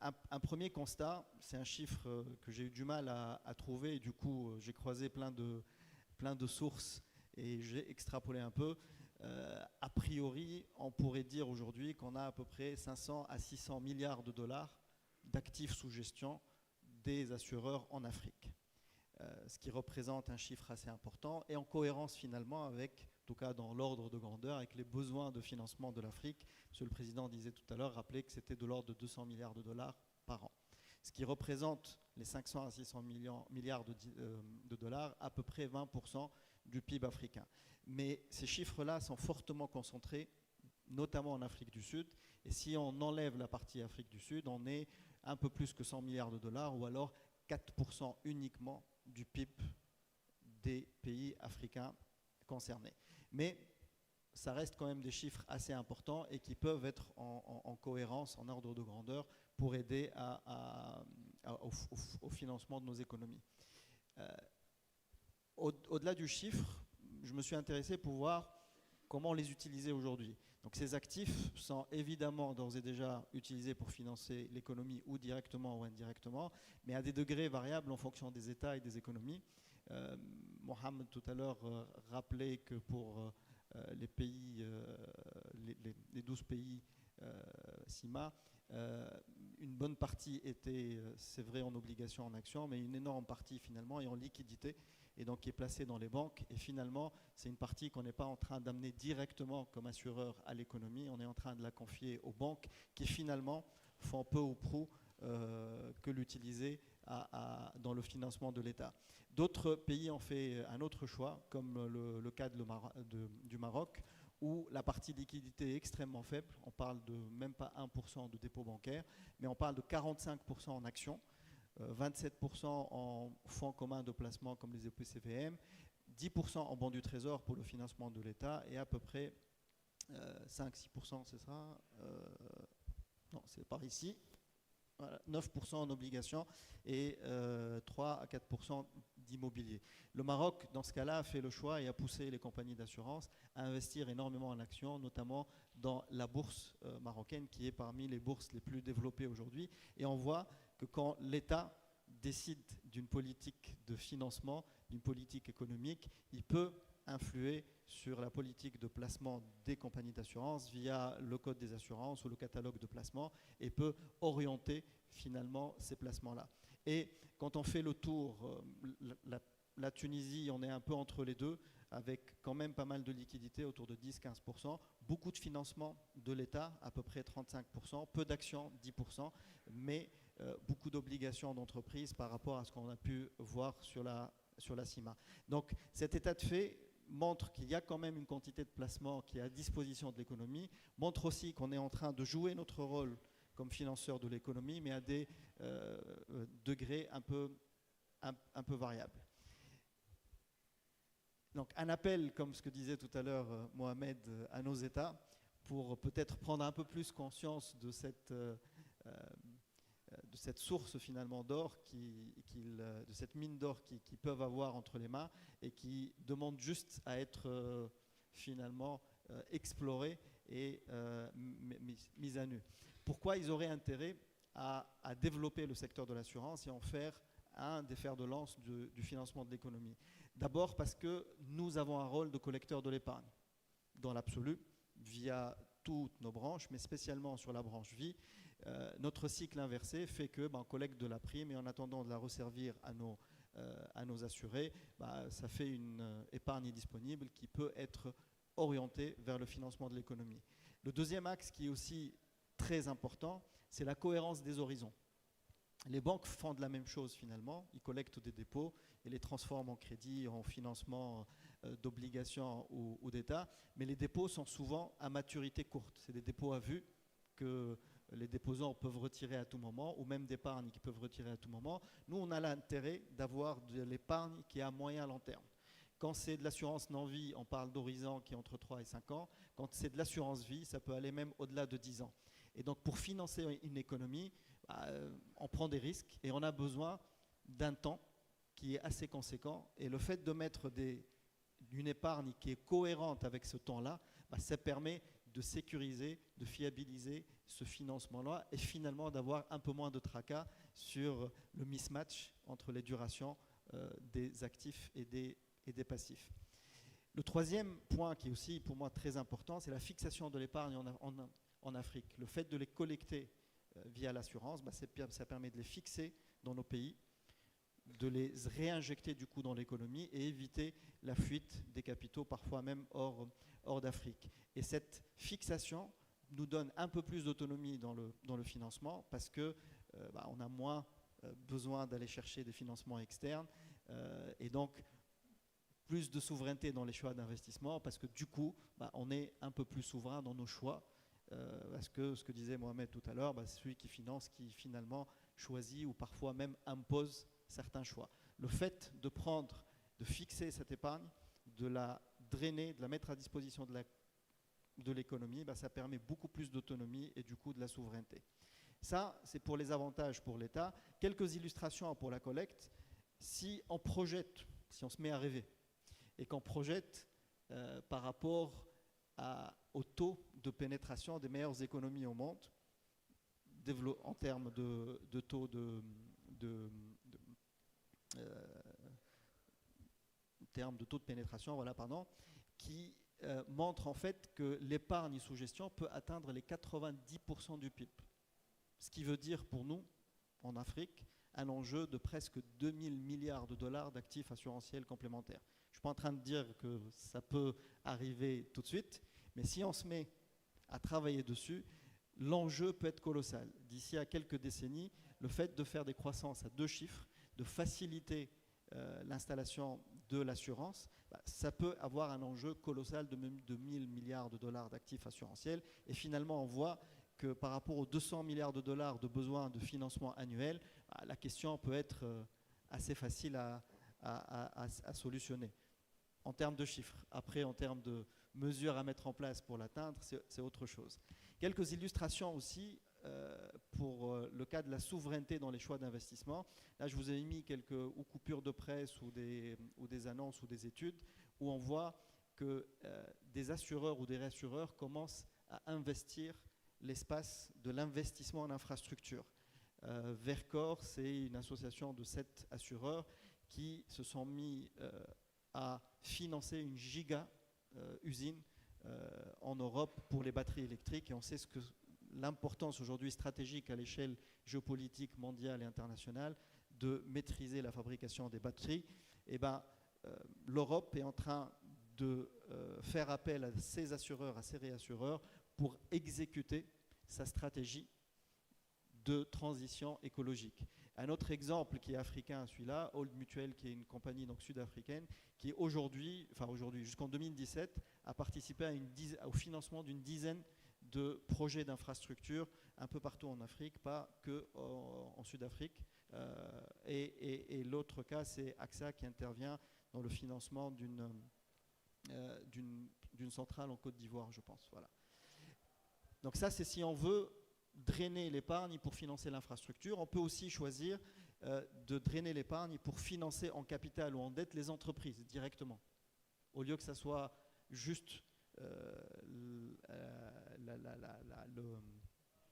Un premier constat, c'est un chiffre que j'ai eu du mal à trouver et du coup j'ai croisé plein de sources et j'ai extrapolé un peu. A priori, on pourrait dire aujourd'hui qu'on a à peu près 500 à 600 milliards de dollars d'actifs sous gestion des assureurs en Afrique, ce qui représente un chiffre assez important et en cohérence finalement avec, en tout cas dans l'ordre de grandeur, avec les besoins de financement de l'Afrique. Monsieur le Président disait tout à l'heure, rappelait que c'était de l'ordre de 200 milliards de dollars par an, ce qui représente les 500 à 600 milliards de dollars, à peu près 20% du PIB africain. Mais ces chiffres-là sont fortement concentrés, notamment en Afrique du Sud. Et si on enlève la partie Afrique du Sud, on est un peu plus que 100 milliards de dollars, ou alors 4% uniquement du PIB des pays africains concernés. Mais ça reste quand même des chiffres assez importants et qui peuvent être en cohérence, en ordre de grandeur, pour aider au financement de nos économies. Au-delà du chiffre, je me suis intéressé pour voir comment les utiliser aujourd'hui. Donc ces actifs sont évidemment d'ores et déjà utilisés pour financer l'économie ou directement ou indirectement, mais à des degrés variables en fonction des États et des économies. Mohamed tout à l'heure rappelait que pour les pays, les 12 pays CIMA, une bonne partie était, c'est vrai, en obligation, en action, mais une énorme partie finalement est en liquidité et donc qui est placée dans les banques. Et finalement, c'est une partie qu'on n'est pas en train d'amener directement comme assureur à l'économie, on est en train de la confier aux banques qui finalement font peu ou prou que l'utiliser dans le financement de l'État. D'autres pays ont fait un autre choix, comme le cas du Maroc, où la partie liquidité est extrêmement faible. On parle de même pas 1% de dépôt bancaire, mais on parle de 45% en actions, 27% en fonds communs de placement comme les EPCVM, 10% en bons du trésor pour le financement de l'État et à peu près 5-6%, c'est ça non, c'est par ici. Voilà, 9% en obligations et 3 à 4% d'immobilier. Le Maroc, dans ce cas-là, a fait le choix et a poussé les compagnies d'assurance à investir énormément en actions, notamment dans la bourse marocaine, qui est parmi les bourses les plus développées aujourd'hui. Et on voit que quand l'État décide d'une politique de financement, d'une politique économique, il peut influer sur la politique de placement des compagnies d'assurance via le code des assurances ou le catalogue de placement et peut orienter finalement ces placements-là. Et quand on fait le tour, la Tunisie, on est un peu entre les deux, avec quand même pas mal de liquidités, autour de 10-15%, beaucoup de financement de l'État, à peu près 35%, peu d'actions, 10%, mais beaucoup d'obligations d'entreprise par rapport à ce qu'on a pu voir sur la CIMA. Donc cet état de fait montre qu'il y a quand même une quantité de placements qui est à disposition de l'économie, montre aussi qu'on est en train de jouer notre rôle comme financeur de l'économie, mais à des degrés un peu variables. Donc un appel, comme ce que disait tout à l'heure Mohamed, à nos États, pour peut-être prendre un peu plus conscience de cette source finalement d'or, de cette mine d'or qu'ils peuvent avoir entre les mains et qui demande juste à être finalement explorée et mise à nu. Pourquoi ils auraient intérêt à développer le secteur de l'assurance et en faire un des fers de lance du financement de l'économie? D'abord parce que nous avons un rôle de collecteur de l'épargne, dans l'absolu, via toutes nos branches, mais spécialement sur la branche vie. Notre cycle inversé fait que on collecte de la prime et en attendant de la resservir à nos assurés, ça fait une épargne disponible qui peut être orientée vers le financement de l'économie. Le deuxième axe qui est aussi très important, c'est la cohérence des horizons. Les banques font de la même chose finalement, ils collectent des dépôts et les transforment en crédit, en financement d'obligations ou d'État, mais les dépôts sont souvent à maturité courte. C'est des dépôts à vue que les déposants peuvent retirer à tout moment, ou même d'épargne qui peuvent retirer à tout moment. Nous, on a l'intérêt d'avoir de l'épargne qui est à moyen long terme. Quand c'est de l'assurance non-vie, on parle d'horizon qui est entre 3 et 5 ans. Quand c'est de l'assurance vie, ça peut aller même au-delà de 10 ans. Et donc, pour financer une économie, on prend des risques et on a besoin d'un temps qui est assez conséquent. Et le fait de mettre une épargne qui est cohérente avec ce temps-là, ça permet de sécuriser, de fiabiliser ce financement-là et finalement d'avoir un peu moins de tracas sur le mismatch entre les durations des actifs et des passifs. Le troisième point qui est aussi pour moi très important, c'est la fixation de l'épargne en Afrique. Le fait de les collecter via l'assurance, ça permet de les fixer dans nos pays, de les réinjecter du coup dans l'économie et éviter la fuite des capitaux, parfois même hors d'Afrique. Et cette fixation nous donne un peu plus d'autonomie dans le financement parce que on a moins besoin d'aller chercher des financements externes et donc plus de souveraineté dans les choix d'investissement parce que du coup, on est un peu plus souverain dans nos choix. Parce que ce que disait Mohamed tout à l'heure, c'est celui qui finance qui finalement choisit ou parfois même impose certains choix. Le fait de fixer cette épargne, de la drainer, de la mettre à disposition de l'économie, ça permet beaucoup plus d'autonomie et du coup de la souveraineté. Ça, c'est pour les avantages pour l'État. Quelques illustrations pour la collecte. Si on se met à rêver et qu'on projette par rapport au taux de pénétration des meilleures économies au monde, en termes de taux de pénétration, qui montre en fait que l'épargne sous gestion peut atteindre les 90% du PIB. Ce qui veut dire pour nous, en Afrique, un enjeu de presque 2000 milliards de dollars d'actifs assurantiels complémentaires. Je ne suis pas en train de dire que ça peut arriver tout de suite, mais si on se met à travailler dessus, l'enjeu peut être colossal. D'ici à quelques décennies, le fait de faire des croissances à 2 chiffres, de faciliter l'installation de l'assurance, ça peut avoir un enjeu colossal de 1000 milliards de dollars d'actifs assurantiels. Et finalement, on voit que par rapport aux 200 milliards de dollars de besoins de financement annuel, la question peut être assez facile à solutionner en termes de chiffres. Après, en termes de mesures à mettre en place pour l'atteindre, c'est autre chose. Quelques illustrations aussi pour le cas de la souveraineté dans les choix d'investissement. Là, je vous ai mis quelques coupures de presse ou des annonces ou des études où on voit que des assureurs ou des réassureurs commencent à investir l'espace de l'investissement en infrastructure. Vercor, c'est une association de 7 assureurs qui se sont mis à financer une usine en Europe pour les batteries électriques et on sait l'importance aujourd'hui stratégique à l'échelle géopolitique mondiale et internationale de maîtriser la fabrication des batteries. L'Europe est en train de faire appel à ces assureurs, à ces réassureurs pour exécuter sa stratégie de transition écologique. Un autre exemple qui est africain, celui-là, Old Mutual, qui est une compagnie sud-africaine, qui aujourd'hui, jusqu'en 2017, a participé au financement d'une dizaine de projets d'infrastructures un peu partout en Afrique, pas que en Sud-Afrique. Et l'autre cas, c'est AXA qui intervient dans le financement d'une centrale en Côte d'Ivoire, je pense. Voilà. Donc ça, c'est si on veut drainer l'épargne pour financer l'infrastructure. On peut aussi choisir de drainer l'épargne pour financer en capital ou en dette les entreprises directement. Au lieu que ça soit juste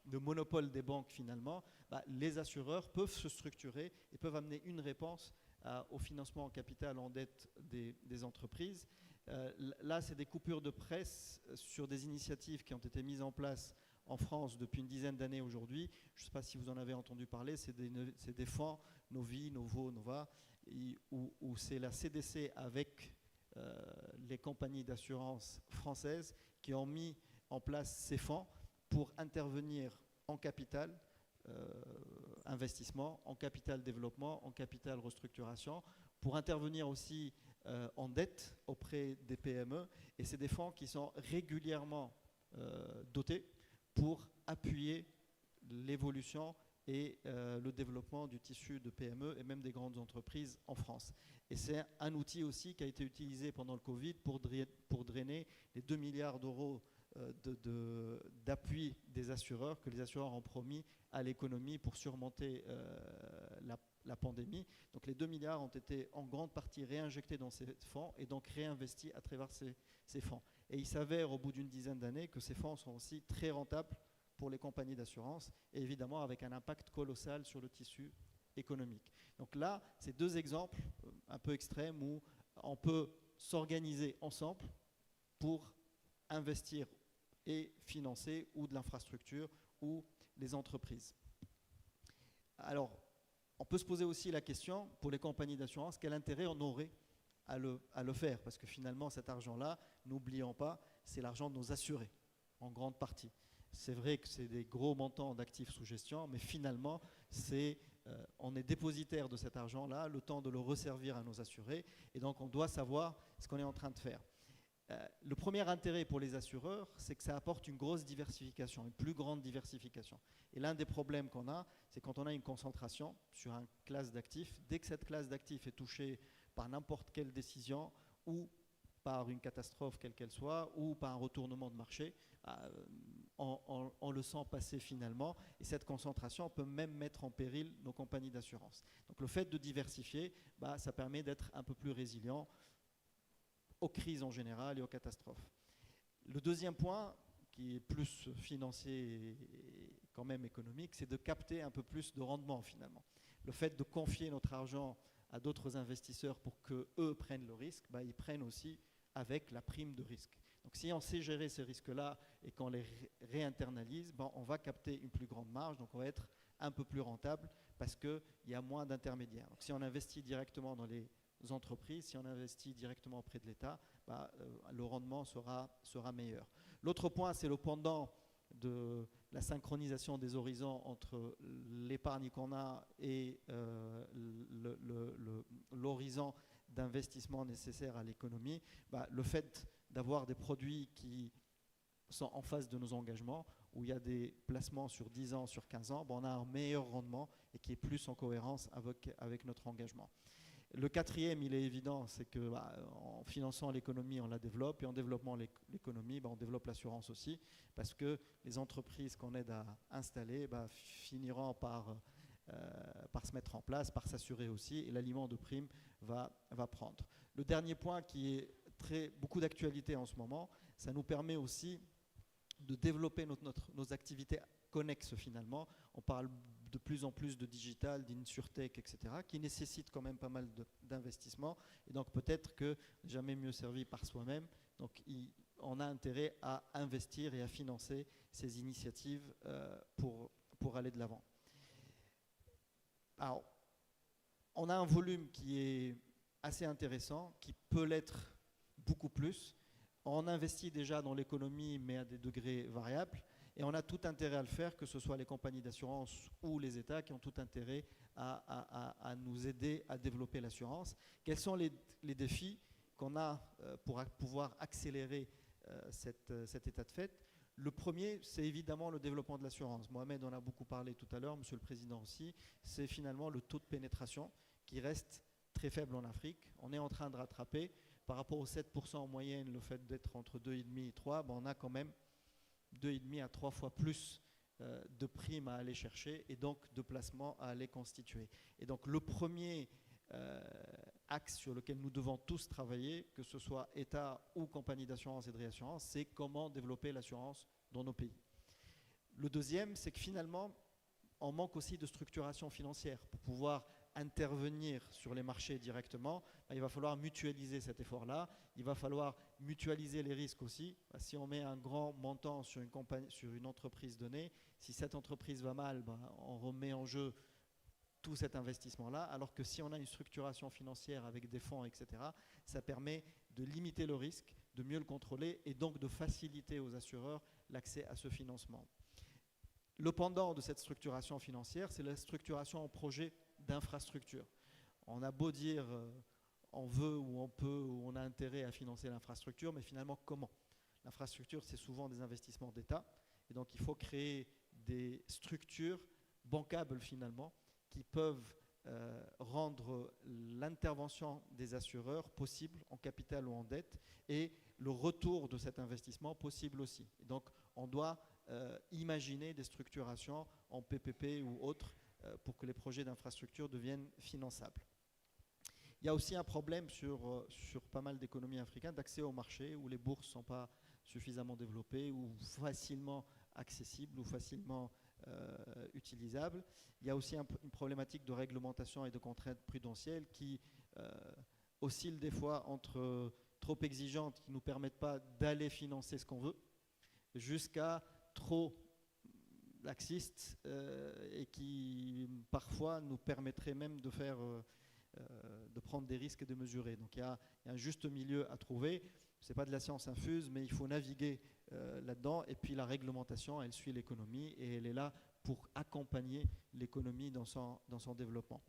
le monopole des banques finalement, les assureurs peuvent se structurer et peuvent amener une réponse au financement en capital, en dette des entreprises. Là, c'est des coupures de presse sur des initiatives qui ont été mises en place en France depuis une dizaine d'années aujourd'hui. Je ne sais pas si vous en avez entendu parler, c'est des fonds Novi, Novo, Nova, où c'est la CDC avec les compagnies d'assurance françaises qui ont mis en place ces fonds pour intervenir en capital investissement, en capital développement, en capital restructuration, pour intervenir aussi en dette auprès des PME. Et c'est des fonds qui sont régulièrement dotés pour appuyer l'évolution et le développement du tissu de PME et même des grandes entreprises en France. Et c'est un outil aussi qui a été utilisé pendant le Covid pour drainer les 2 milliards d'euros d'appui des assureurs que les assureurs ont promis à l'économie pour surmonter la pandémie. Donc les 2 milliards ont été en grande partie réinjectés dans ces fonds et donc réinvestis à travers ces fonds. Et il s'avère au bout d'une dizaine d'années que ces fonds sont aussi très rentables pour les compagnies d'assurance et évidemment avec un impact colossal sur le tissu économique. Donc là, c'est 2 exemples un peu extrêmes où on peut s'organiser ensemble pour investir et financer ou de l'infrastructure ou les entreprises. Alors, on peut se poser aussi la question, pour les compagnies d'assurance, quel intérêt on aurait à le faire? Parce que finalement, cet argent-là, n'oublions pas, c'est l'argent de nos assurés, en grande partie. C'est vrai que c'est des gros montants d'actifs sous gestion, mais finalement, on est dépositaire de cet argent-là, le temps de le resservir à nos assurés, et donc on doit savoir ce qu'on est en train de faire. Le premier intérêt pour les assureurs, c'est que ça apporte une grosse diversification, une plus grande diversification. Et l'un des problèmes qu'on a, c'est quand on a une concentration sur une classe d'actifs, dès que cette classe d'actifs est touchée par n'importe quelle décision ou par une catastrophe quelle qu'elle soit ou par un retournement de marché, on le sent passer finalement et cette concentration peut même mettre en péril nos compagnies d'assurance. Donc le fait de diversifier, ça permet d'être un peu plus résilient aux crises en général et aux catastrophes. Le deuxième point, qui est plus financier et quand même économique, c'est de capter un peu plus de rendement finalement. Le fait de confier notre argent à d'autres investisseurs pour qu'eux prennent le risque, ils prennent aussi avec la prime de risque. Donc si on sait gérer ces risques-là et qu'on les réinternalise, on va capter une plus grande marge, donc on va être un peu plus rentable parce qu'il y a moins d'intermédiaires. Donc si on investit directement dans les entreprises, si on investit directement auprès de l'État, le rendement sera meilleur. L'autre point, c'est le pendant de la synchronisation des horizons entre l'épargne qu'on a et l'horizon d'investissement nécessaire à l'économie. Le fait d'avoir des produits qui sont en face de nos engagements, où il y a des placements sur 10 ans, sur 15 ans, on a un meilleur rendement et qui est plus en cohérence avec notre engagement. Le quatrième, il est évident, c'est qu'en finançant l'économie, on la développe, et en développant l'économie, on développe l'assurance aussi, parce que les entreprises qu'on aide à installer finiront par se mettre en place, par s'assurer aussi, et l'aliment de prime va prendre. Le dernier point qui est beaucoup d'actualité en ce moment, ça nous permet aussi de développer nos activités connexes finalement. On parle de plus en plus de digital, d'insurtech, etc., qui nécessitent quand même pas mal d'investissements. Et donc peut-être que jamais mieux servi par soi-même. Donc on a intérêt à investir et à financer ces initiatives pour aller de l'avant. Alors, on a un volume qui est assez intéressant, qui peut l'être beaucoup plus. On investit déjà dans l'économie, mais à des degrés variables. Et on a tout intérêt à le faire, que ce soit les compagnies d'assurance ou les États qui ont tout intérêt à nous aider à développer l'assurance. Quels sont les défis qu'on a pour pouvoir accélérer cet état de fait? Le premier, c'est évidemment le développement de l'assurance. Mohamed en a beaucoup parlé tout à l'heure, Monsieur le Président aussi. C'est finalement le taux de pénétration qui reste très faible en Afrique. On est en train de rattraper. Par rapport aux 7% en moyenne, le fait d'être entre 2,5 et 3, on a quand même 2,5 à 3 fois plus de primes à aller chercher et donc de placements à aller constituer. Et donc le premier axe sur lequel nous devons tous travailler, que ce soit État ou compagnie d'assurance et de réassurance, c'est comment développer l'assurance dans nos pays. Le deuxième, c'est que finalement, on manque aussi de structuration financière. Pour pouvoir intervenir sur les marchés directement, il va falloir mutualiser cet effort-là. Il va falloir mutualiser les risques aussi. Si on met un grand montant sur une entreprise donnée, si cette entreprise va mal, on remet en jeu tout cet investissement-là, alors que si on a une structuration financière avec des fonds, etc., ça permet de limiter le risque, de mieux le contrôler et donc de faciliter aux assureurs l'accès à ce financement. Le pendant de cette structuration financière, c'est la structuration en projet d'infrastructure. On a beau dire on veut ou on peut ou on a intérêt à financer l'infrastructure, mais finalement comment? L'infrastructure, c'est souvent des investissements d'État, et donc il faut créer des structures bancables finalement qui peuvent rendre l'intervention des assureurs possible en capital ou en dette et le retour de cet investissement possible aussi. Et donc on doit imaginer des structurations en PPP ou autres pour que les projets d'infrastructure deviennent finançables. Il y a aussi un problème sur pas mal d'économies africaines d'accès au marché où les bourses ne sont pas suffisamment développées ou facilement accessibles ou facilement utilisables. Il y a aussi une problématique de réglementation et de contraintes prudentielles qui oscillent des fois entre trop exigeantes qui ne nous permettent pas d'aller financer ce qu'on veut jusqu'à trop laxistes et qui parfois nous permettraient même de prendre des risques et de mesurer. Donc il y a un juste milieu à trouver. Ce n'est pas de la science infuse, mais il faut naviguer là-dedans. Et puis la réglementation, elle suit l'économie et elle est là pour accompagner l'économie dans son développement.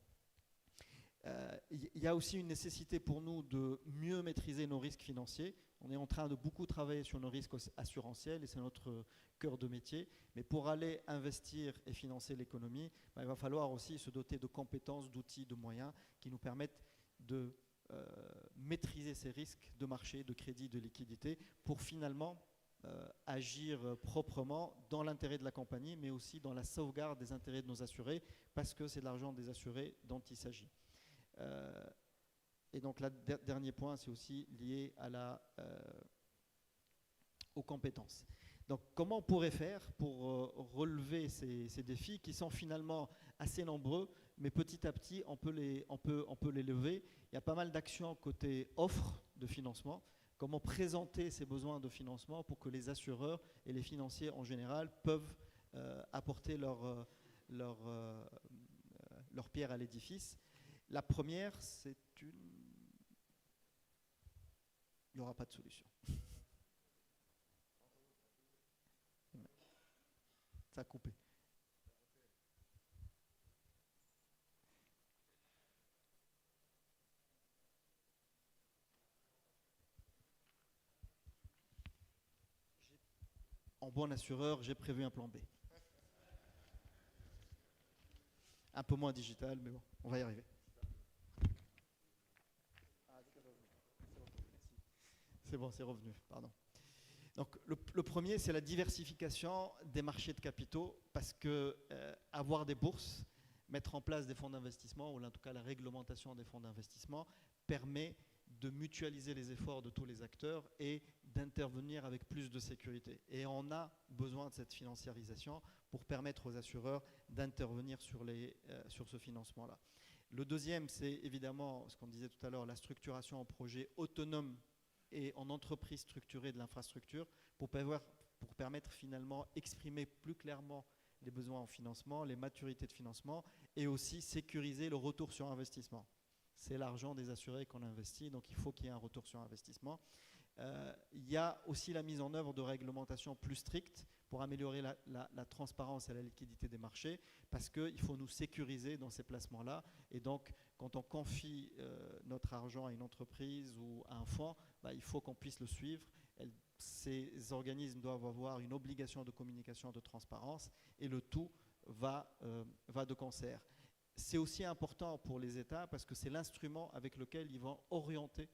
Il y a aussi une nécessité pour nous de mieux maîtriser nos risques financiers. On est en train de beaucoup travailler sur nos risques assurantiels et c'est notre cœur de métier. Mais pour aller investir et financer l'économie, il va falloir aussi se doter de compétences, d'outils, de moyens qui nous permettent de maîtriser ces risques de marché, de crédit, de liquidité pour finalement agir proprement dans l'intérêt de la compagnie, mais aussi dans la sauvegarde des intérêts de nos assurés parce que c'est de l'argent des assurés dont il s'agit. Et donc, le dernier point, c'est aussi lié aux compétences. Donc, comment on pourrait faire pour relever ces défis qui sont finalement assez nombreux, mais petit à petit, on peut les lever. Il y a pas mal d'actions côté offre de financement. Comment présenter ces besoins de financement pour que les assureurs et les financiers en général peuvent apporter leur pierre à l'édifice. La première, c'est il n'y aura pas de solution. Ça a coupé. En bon assureur, j'ai prévu un plan B. Un peu moins digital, mais bon, on va y arriver. C'est bon, c'est revenu, pardon. Donc le premier, c'est la diversification des marchés de capitaux, parce que avoir des bourses, mettre en place des fonds d'investissement, ou en tout cas la réglementation des fonds d'investissement, permet de mutualiser les efforts de tous les acteurs et d'intervenir avec plus de sécurité. Et on a besoin de cette financiarisation pour permettre aux assureurs d'intervenir sur ce financement-là. Le deuxième, c'est évidemment, ce qu'on disait tout à l'heure, la structuration en projet autonome et en entreprise structurée de l'infrastructure pour permettre finalement exprimer plus clairement les besoins en financement, les maturités de financement et aussi sécuriser le retour sur investissement. C'est l'argent des assurés qu'on investit, donc il faut qu'il y ait un retour sur investissement. Il y a aussi la mise en œuvre de réglementations plus strictes pour améliorer la transparence et la liquidité des marchés, parce qu'il faut nous sécuriser dans ces placements-là. Et donc, quand on confie notre argent à une entreprise ou à un fonds, il faut qu'on puisse le suivre. Ces organismes doivent avoir une obligation de communication, de transparence, et le tout va de concert. C'est aussi important pour les États parce que c'est l'instrument avec lequel ils vont orienter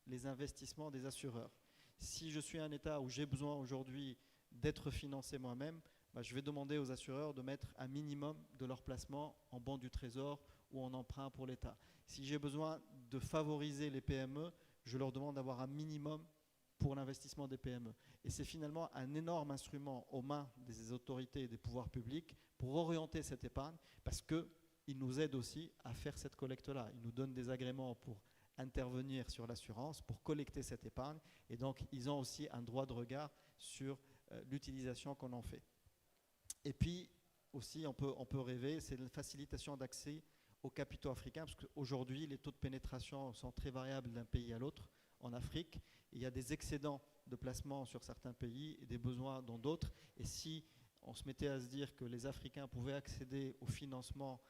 les investissements des assureurs. Si je suis un État où j'ai besoin aujourd'hui d'être financé moi-même, je vais demander aux assureurs de mettre un minimum de leur placement en bons du trésor ou en emprunt pour l'État. Si j'ai besoin de favoriser les PME, je leur demande d'avoir un minimum pour l'investissement des PME. Et c'est finalement un énorme instrument aux mains des autorités et des pouvoirs publics pour orienter cette épargne, parce qu'ils nous aident aussi à faire cette collecte-là. Ils nous donnent des agréments pour intervenir sur l'assurance, pour collecter cette épargne, et donc ils ont aussi un droit de regard sur l'utilisation qu'on en fait. Et puis aussi, on peut rêver, c'est la facilitation d'accès aux capitaux africains, parce qu'aujourd'hui, les taux de pénétration sont très variables d'un pays à l'autre en Afrique. Il y a des excédents de placement sur certains pays et des besoins dans d'autres. Et si on se mettait à se dire que les Africains pouvaient accéder au financement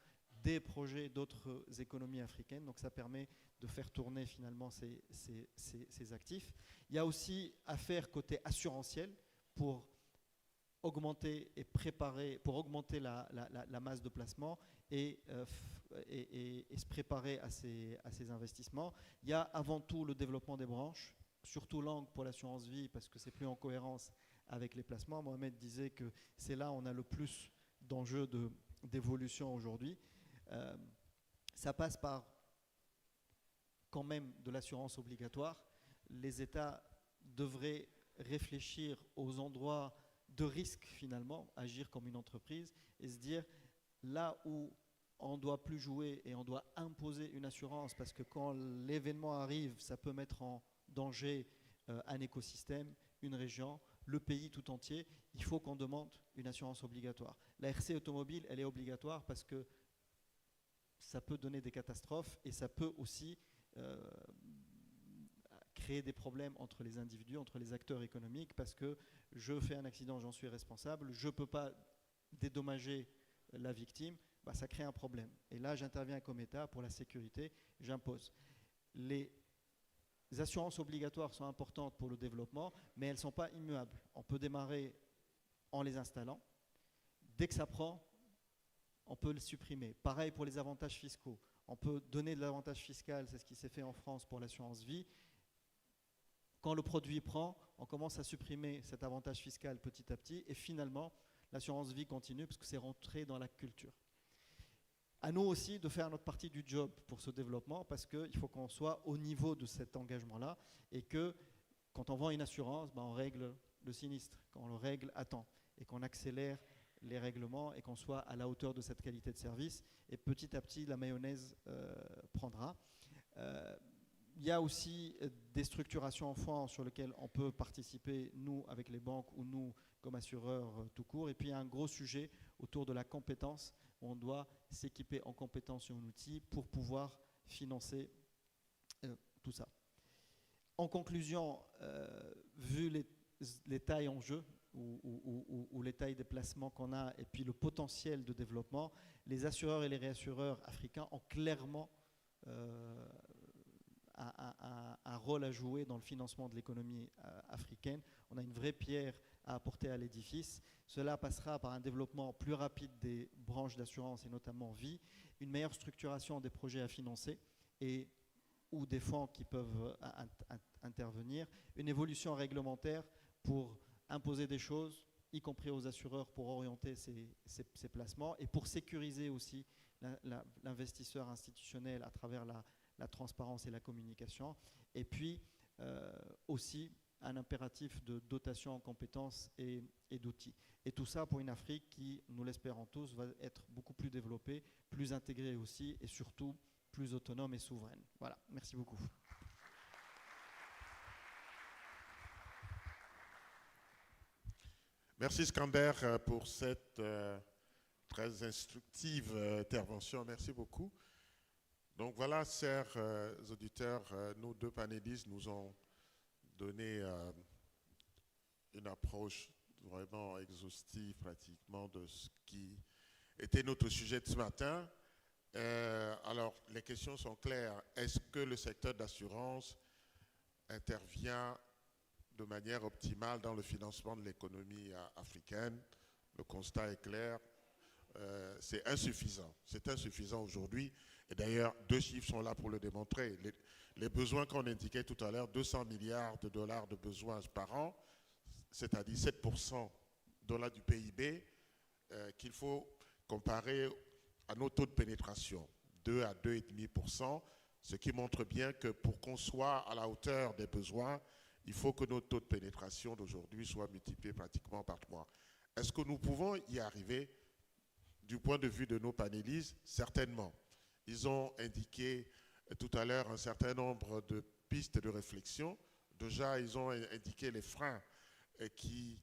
des projets d'autres économies africaines, donc ça permet de faire tourner finalement ces actifs. Il y a aussi à faire côté assurantiel pour augmenter et préparer, pour augmenter la masse de placement et se préparer à ces investissements. Il y a avant tout le développement des branches, surtout l'angle pour l'assurance vie, parce que c'est plus en cohérence avec les placements. Mohamed disait que c'est là où on a le plus d'enjeux d'évolution aujourd'hui. Ça passe par quand même de l'assurance obligatoire. Les États devraient réfléchir aux endroits de risque finalement, agir comme une entreprise et se dire là où on ne doit plus jouer et on doit imposer une assurance, parce que quand l'événement arrive, ça peut mettre en danger un écosystème, une région, le pays tout entier, il faut qu'on demande une assurance obligatoire. La RC automobile, elle est obligatoire parce que ça peut donner des catastrophes et ça peut aussi créer des problèmes entre les individus, entre les acteurs économiques, parce que je fais un accident, j'en suis responsable, je ne peux pas dédommager la victime, ça crée un problème. Et là, j'interviens comme État pour la sécurité, j'impose. Les assurances obligatoires sont importantes pour le développement, mais elles ne sont pas immuables. On peut démarrer en les installant. Dès que ça prend, on peut le supprimer. Pareil pour les avantages fiscaux. On peut donner de l'avantage fiscal, c'est ce qui s'est fait en France pour l'assurance vie. Quand le produit prend, on commence à supprimer cet avantage fiscal petit à petit et finalement, l'assurance vie continue parce que c'est rentré dans la culture. À nous aussi de faire notre partie du job pour ce développement, parce qu'il faut qu'on soit au niveau de cet engagement-là et que quand on vend une assurance, on règle le sinistre, qu'on le règle à temps et qu'on accélère les règlements et qu'on soit à la hauteur de cette qualité de service. Et petit à petit, la mayonnaise prendra. Il y a aussi des structurations en France sur lesquelles on peut participer, nous, avec les banques ou nous, comme assureurs tout court. Et puis, il y a un gros sujet autour de la compétence. On doit s'équiper en compétences et en outils pour pouvoir financer tout ça. En conclusion, vu les tailles en jeu ou les tailles des placements qu'on a et puis le potentiel de développement, les assureurs et les réassureurs africains ont clairement un rôle à jouer dans le financement de l'économie africaine. On a une vraie pierre à apporter à l'édifice. Cela passera par un développement plus rapide des branches d'assurance et notamment vie, une meilleure structuration des projets à financer et ou des fonds qui peuvent intervenir, une évolution réglementaire pour imposer des choses, y compris aux assureurs pour orienter ces placements et pour sécuriser aussi l'investisseur institutionnel à travers la transparence et la communication. Et puis aussi un impératif de dotation en compétences et d'outils. Et tout ça pour une Afrique qui, nous l'espérons tous, va être beaucoup plus développée, plus intégrée aussi et surtout plus autonome et souveraine. Voilà, merci beaucoup. Merci Skander pour cette très instructive intervention. Merci beaucoup. Donc voilà, chers auditeurs, nos deux panélistes nous ont donné une approche vraiment exhaustive pratiquement de ce qui était notre sujet de ce matin. Alors, les questions sont claires. Est-ce que le secteur d'assurance intervient de manière optimale dans le financement de l'économie africaine? Le constat est clair. C'est insuffisant. C'est insuffisant aujourd'hui. Et d'ailleurs, deux chiffres sont là pour le démontrer. Les besoins qu'on indiquait tout à l'heure, 200 milliards de dollars de besoins par an, c'est-à-dire 7% du PIB, qu'il faut comparer à nos taux de pénétration, 2 à 2,5%, ce qui montre bien que pour qu'on soit à la hauteur des besoins, il faut que nos taux de pénétration d'aujourd'hui soient multipliés pratiquement par 3. Est-ce que nous pouvons y arriver du point de vue de nos panélistes? Certainement. Ils ont indiqué tout à l'heure un certain nombre de pistes de réflexion. Déjà, ils ont indiqué les freins qui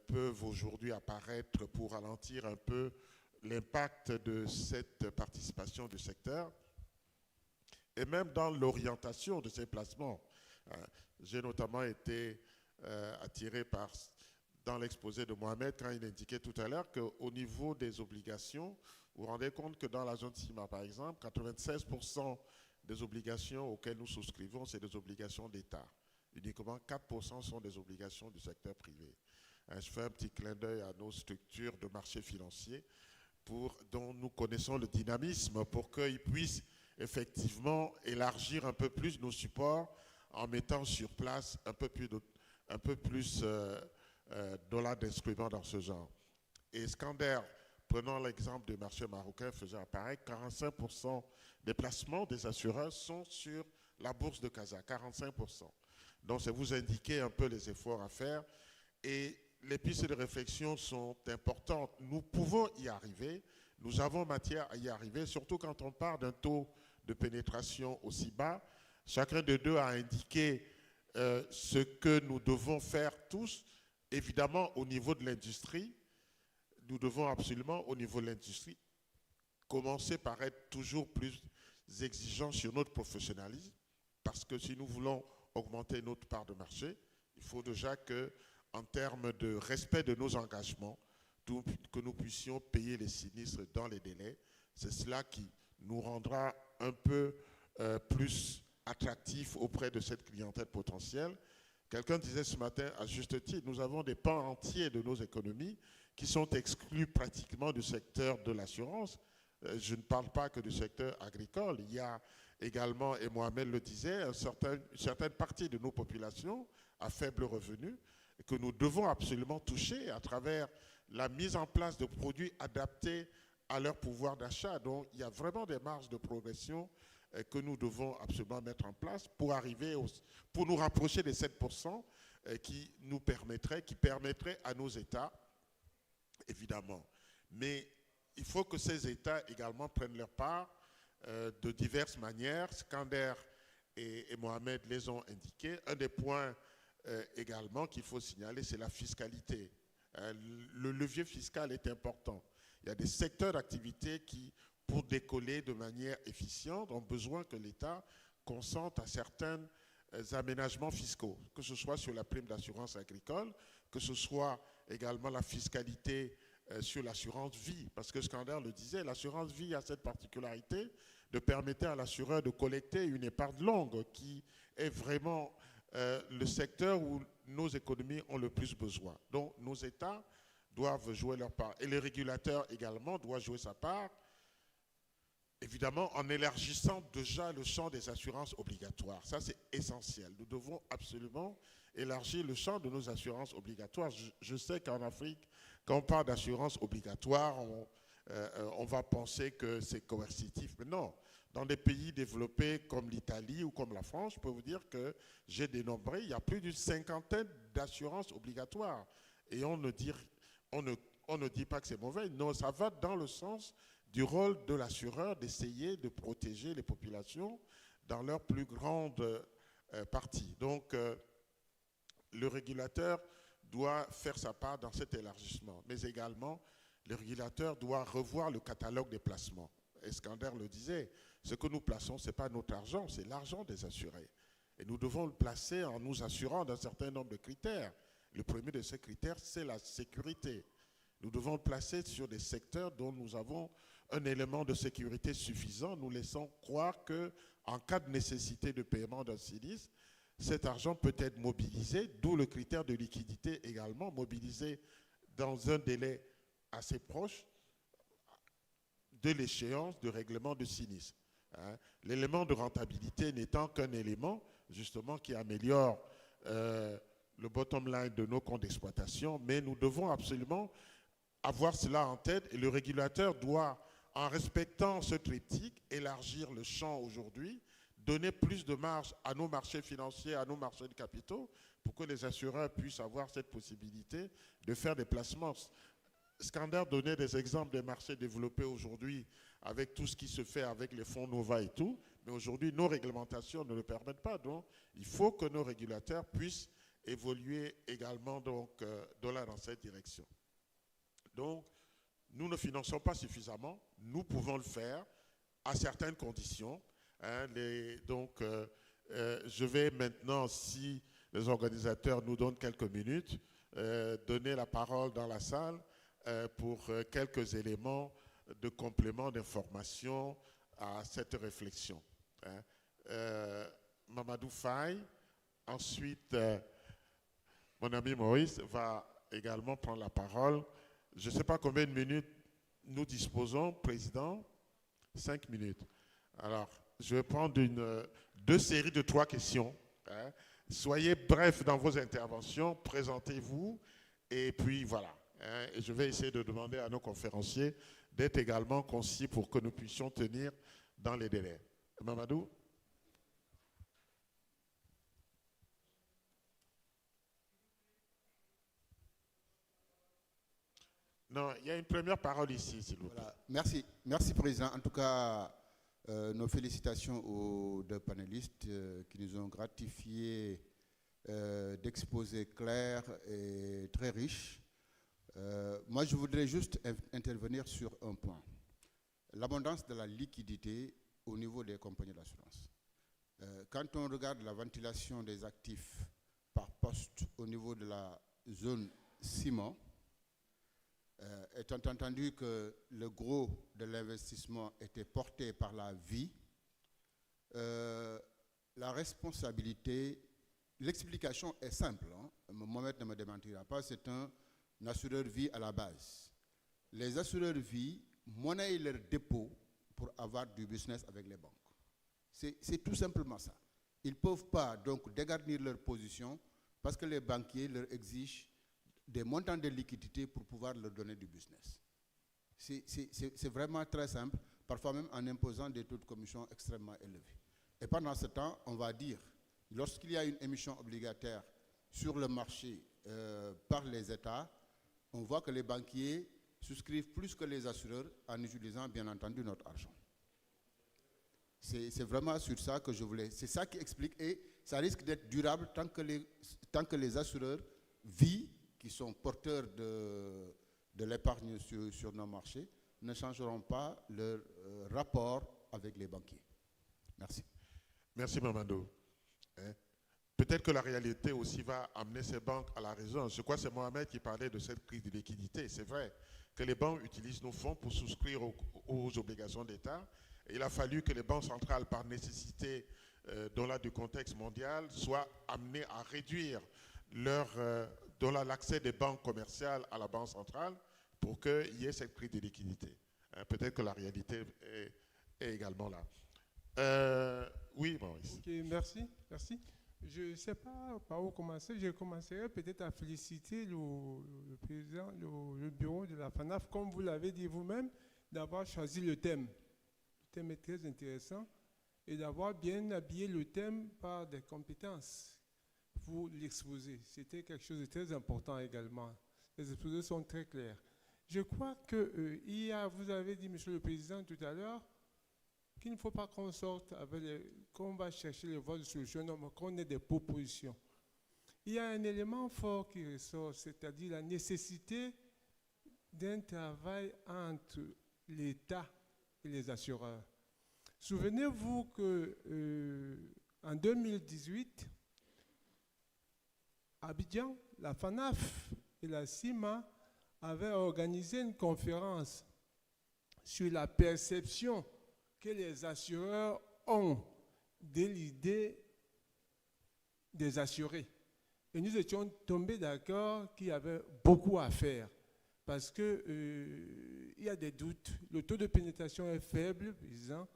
peuvent aujourd'hui apparaître pour ralentir un peu l'impact de cette participation du secteur et même dans l'orientation de ces placements. J'ai notamment été attiré dans l'exposé de Mohamed quand il indiquait tout à l'heure qu'au niveau des obligations, vous vous rendez compte que dans la zone CIMA, par exemple, 96% des obligations auxquelles nous souscrivons, c'est des obligations d'État. Uniquement 4% sont des obligations du secteur privé. Je fais un petit clin d'œil à nos structures de marché financier dont nous connaissons le dynamisme pour qu'ils puissent effectivement élargir un peu plus nos supports en mettant sur place un peu plus dollars d'instruments dans ce genre. Et Scander, prenant l'exemple du marché marocain, faisait apparaître 45% des placements des assureurs sont sur la bourse de Casa, 45%. Donc, ça vous indiquer un peu les efforts à faire. Et les pistes de réflexion sont importantes. Nous pouvons y arriver. Nous avons matière à y arriver, surtout quand on part d'un taux de pénétration aussi bas. Chacun de deux a indiqué ce que nous devons faire tous. Évidemment, au niveau de l'industrie, nous devons absolument, au niveau de l'industrie, commencer par être toujours plus exigeants sur notre professionnalisme, parce que si nous voulons augmenter notre part de marché, il faut déjà que, en termes de respect de nos engagements, que nous puissions payer les sinistres dans les délais. C'est cela qui nous rendra un peu plus attractifs auprès de cette clientèle potentielle. Quelqu'un disait ce matin, à juste titre, nous avons des pans entiers de nos économies qui sont exclus pratiquement du secteur de l'assurance. Je ne parle pas que du secteur agricole. Il y a également, et Mohamed le disait, une certaine partie de nos populations à faible revenu que nous devons absolument toucher à travers la mise en place de produits adaptés à leur pouvoir d'achat. Donc, il y a vraiment des marges de progression que nous devons absolument mettre en place pour pour nous rapprocher des 7% qui permettraient à nos États, évidemment. Mais il faut que ces États également prennent leur part de diverses manières. Scander et Mohamed les ont indiqués. Un des points également qu'il faut signaler, c'est la fiscalité. Le levier fiscal est important. Il y a des secteurs d'activité qui, pour décoller de manière efficiente, ont besoin que l'État consente à certains aménagements fiscaux, que ce soit sur la prime d'assurance agricole, que ce soit également la fiscalité sur l'assurance vie. Parce que Scander le disait, l'assurance vie a cette particularité de permettre à l'assureur de collecter une épargne longue qui est vraiment le secteur où nos économies ont le plus besoin. Donc, nos États doivent jouer leur part. Et le régulateur également doit jouer sa part, évidemment en élargissant déjà le champ des assurances obligatoires. Ça, c'est essentiel. Nous devons absolument élargir le champ de nos assurances obligatoires. Je sais qu'en Afrique, quand on parle d'assurance obligatoire, on va penser que c'est coercitif. Mais non. Dans des pays développés comme l'Italie ou comme la France, je peux vous dire que j'ai dénombré, il y a plus d'une cinquantaine d'assurances obligatoires. Et on ne dit pas que c'est mauvais. Non, ça va dans le sens du rôle de l'assureur d'essayer de protéger les populations dans leur plus grande partie. Donc, le régulateur doit faire sa part dans cet élargissement. Mais également, le régulateur doit revoir le catalogue des placements. Scander le disait, ce que nous plaçons, ce n'est pas notre argent, c'est l'argent des assurés. Et nous devons le placer en nous assurant d'un certain nombre de critères. Le premier de ces critères, c'est la sécurité. Nous devons le placer sur des secteurs dont nous avons un élément de sécurité suffisant. Nous laissons croire qu'en cas de nécessité de paiement d'un sinistre, cet argent peut être mobilisé, d'où le critère de liquidité également, mobilisé dans un délai assez proche de l'échéance de règlement de sinistre. L'élément de rentabilité n'étant qu'un élément justement qui améliore le bottom line de nos comptes d'exploitation, mais nous devons absolument avoir cela en tête et le régulateur doit, en respectant ce triptyque, élargir le champ aujourd'hui, donner plus de marge à nos marchés financiers, à nos marchés de capitaux, pour que les assureurs puissent avoir cette possibilité de faire des placements. Skander donnait des exemples des marchés développés aujourd'hui avec tout ce qui se fait avec les fonds Nova et tout, mais aujourd'hui nos réglementations ne le permettent pas. Donc il faut que nos régulateurs puissent évoluer également donc, dans cette direction. Donc nous ne finançons pas suffisamment, nous pouvons le faire à certaines conditions. Hein, je vais maintenant, si les organisateurs nous donnent quelques minutes, donner la parole dans la salle pour quelques éléments de complément d'information à cette réflexion. Hein. Mamadou Faye, ensuite mon ami Maurice va également prendre la parole. Je ne sais pas combien de minutes nous disposons, Président. 5 minutes. Alors, je vais prendre deux séries de 3 questions. Hein. Soyez brefs dans vos interventions, présentez-vous, et puis voilà. Hein. Et je vais essayer de demander à nos conférenciers d'être également concis pour que nous puissions tenir dans les délais. Mamadou? Non, il y a une première parole ici, s'il vous plaît. Voilà. Merci, Président. En tout cas, nos félicitations aux 2 panélistes qui nous ont gratifiés d'exposés clairs et très riches. Moi, je voudrais juste intervenir sur un point. L'abondance de la liquidité au niveau des compagnies d'assurance. Quand on regarde la ventilation des actifs par poste au niveau de la zone ciment, étant entendu que le gros de l'investissement était porté par la vie, la responsabilité, l'explication est simple, hein, Mohamed ne me démentira pas, c'est un assureur vie à la base. Les assureurs vie monnaient leurs dépôts pour avoir du business avec les banques. C'est tout simplement ça. Ils ne peuvent pas donc dégarnir leur position parce que les banquiers leur exigent des montants de liquidité pour pouvoir leur donner du business. C'est vraiment très simple, parfois même en imposant des taux de commission extrêmement élevés. Et pendant ce temps, on va dire, lorsqu'il y a une émission obligataire sur le marché par les États, on voit que les banquiers souscrivent plus que les assureurs en utilisant bien entendu notre argent. C'est vraiment sur ça que je voulais. C'est ça qui explique et ça risque d'être durable tant que les assureurs vie qui sont porteurs de l'épargne sur nos marchés ne changeront pas leur rapport avec les banquiers. Merci. Merci Mamadou. Peut-être que la réalité aussi va amener ces banques à la raison. Je crois que c'est Mohamed qui parlait de cette crise de liquidité. C'est vrai que les banques utilisent nos fonds pour souscrire aux obligations d'État. Et il a fallu que les banques centrales, par nécessité du contexte mondial, soient amenées à réduire l'accès des banques commerciales à la banque centrale pour qu'il y ait cette crise de liquidité. Peut-être que la réalité est également là. Oui, Maurice. Okay, merci. Je ne sais pas par où commencer. Je commencerai peut-être à féliciter le président, le bureau de la FANAF, comme vous l'avez dit vous-même, d'avoir choisi le thème. Le thème est très intéressant et d'avoir bien habillé le thème par des compétences pour l'exposer. C'était quelque chose de très important également. Les exposés sont très clairs. Je crois que vous avez dit, Monsieur le Président, tout à l'heure, qu'il ne faut pas qu'on sorte qu'on va chercher les voies de solution, mais qu'on ait des propositions. Il y a un élément fort qui ressort, c'est-à-dire la nécessité d'un travail entre l'État et les assureurs. Souvenez-vous qu'en 2018, à Abidjan, la FANAF et la CIMA avaient organisé une conférence sur la perception que les assureurs ont de l'idée des assurés. Et nous étions tombés d'accord qu'il y avait beaucoup à faire parce qu'il y a des doutes. Le taux de pénétration est faible, disons,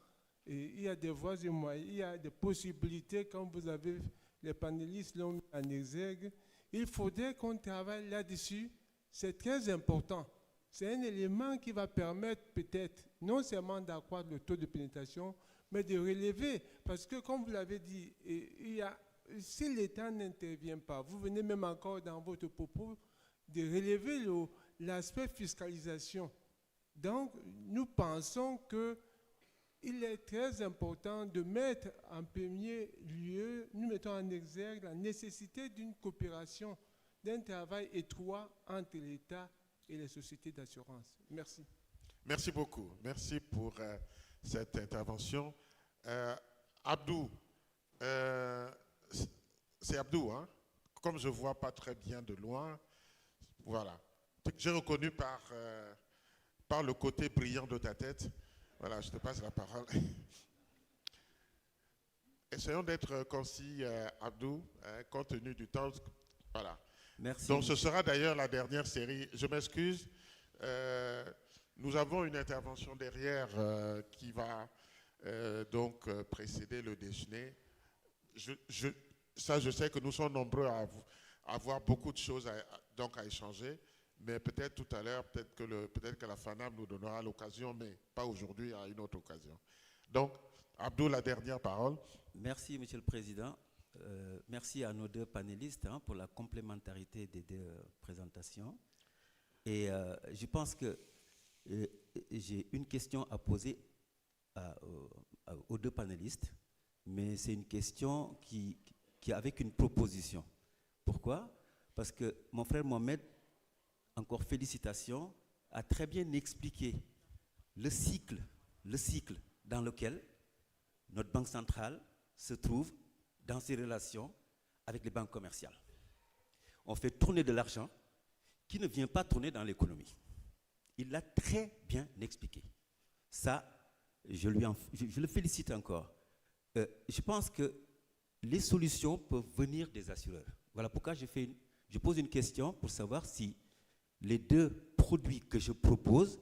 et il y a des voies et moyens, il y a des possibilités, comme vous avez, les panélistes l'ont mis en exergue, Il faudrait qu'on travaille là-dessus. C'est très important. C'est un élément qui va permettre peut-être non seulement d'accroître le taux de pénétration, mais de relever. Parce que, comme vous l'avez dit, si l'État n'intervient pas, vous venez même encore dans votre propos de relever l'aspect fiscalisation. Donc, nous pensons qu'il est très important de mettre en premier lieu, nous mettons en exergue la nécessité d'une coopération, d'un travail étroit entre l'État et les sociétés d'assurance. Merci. Merci beaucoup. Merci pour cette intervention. Abdou, c'est Abdou, hein? Comme je ne vois pas très bien de loin, voilà. J'ai reconnu par le côté brillant de ta tête. Voilà, je te passe la parole. Essayons d'être concis, Abdou, compte tenu du temps. Voilà. Merci. Donc ce sera d'ailleurs la dernière série. Je m'excuse. Nous avons une intervention derrière qui va donc précéder le déjeuner. Je sais que nous sommes nombreux à avoir beaucoup de choses à échanger, mais peut-être tout à l'heure, peut-être que la FANAF nous donnera l'occasion, mais pas aujourd'hui, à une autre occasion. Donc, Abdou, la dernière parole. Merci, Monsieur le Président. Merci à nos deux panélistes pour la complémentarité des deux présentations. Et je pense que j'ai une question à poser aux deux panélistes, mais c'est une question qui est avec une proposition. Pourquoi? Parce que mon frère Mohamed, encore félicitations, a très bien expliqué le cycle dans lequel notre banque centrale se trouve dans ses relations avec les banques commerciales. On fait tourner de l'argent qui ne vient pas tourner dans l'économie. Il l'a très bien expliqué. Ça, je le félicite encore. Je pense que les solutions peuvent venir des assureurs. Voilà pourquoi je pose une question pour savoir si les deux produits que je propose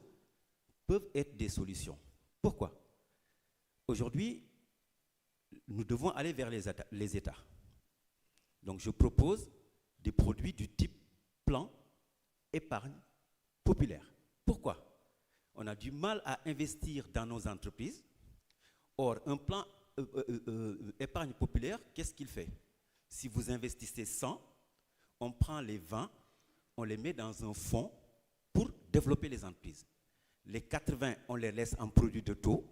peuvent être des solutions. Pourquoi? Aujourd'hui, nous devons aller vers les États. Donc je propose des produits du type plan épargne populaire. Pourquoi? On a du mal à investir dans nos entreprises. Or, un plan épargne populaire, qu'est-ce qu'il fait? Si vous investissez 100, on prend les 20, on les met dans un fonds pour développer les entreprises. Les 80, on les laisse en produits de taux.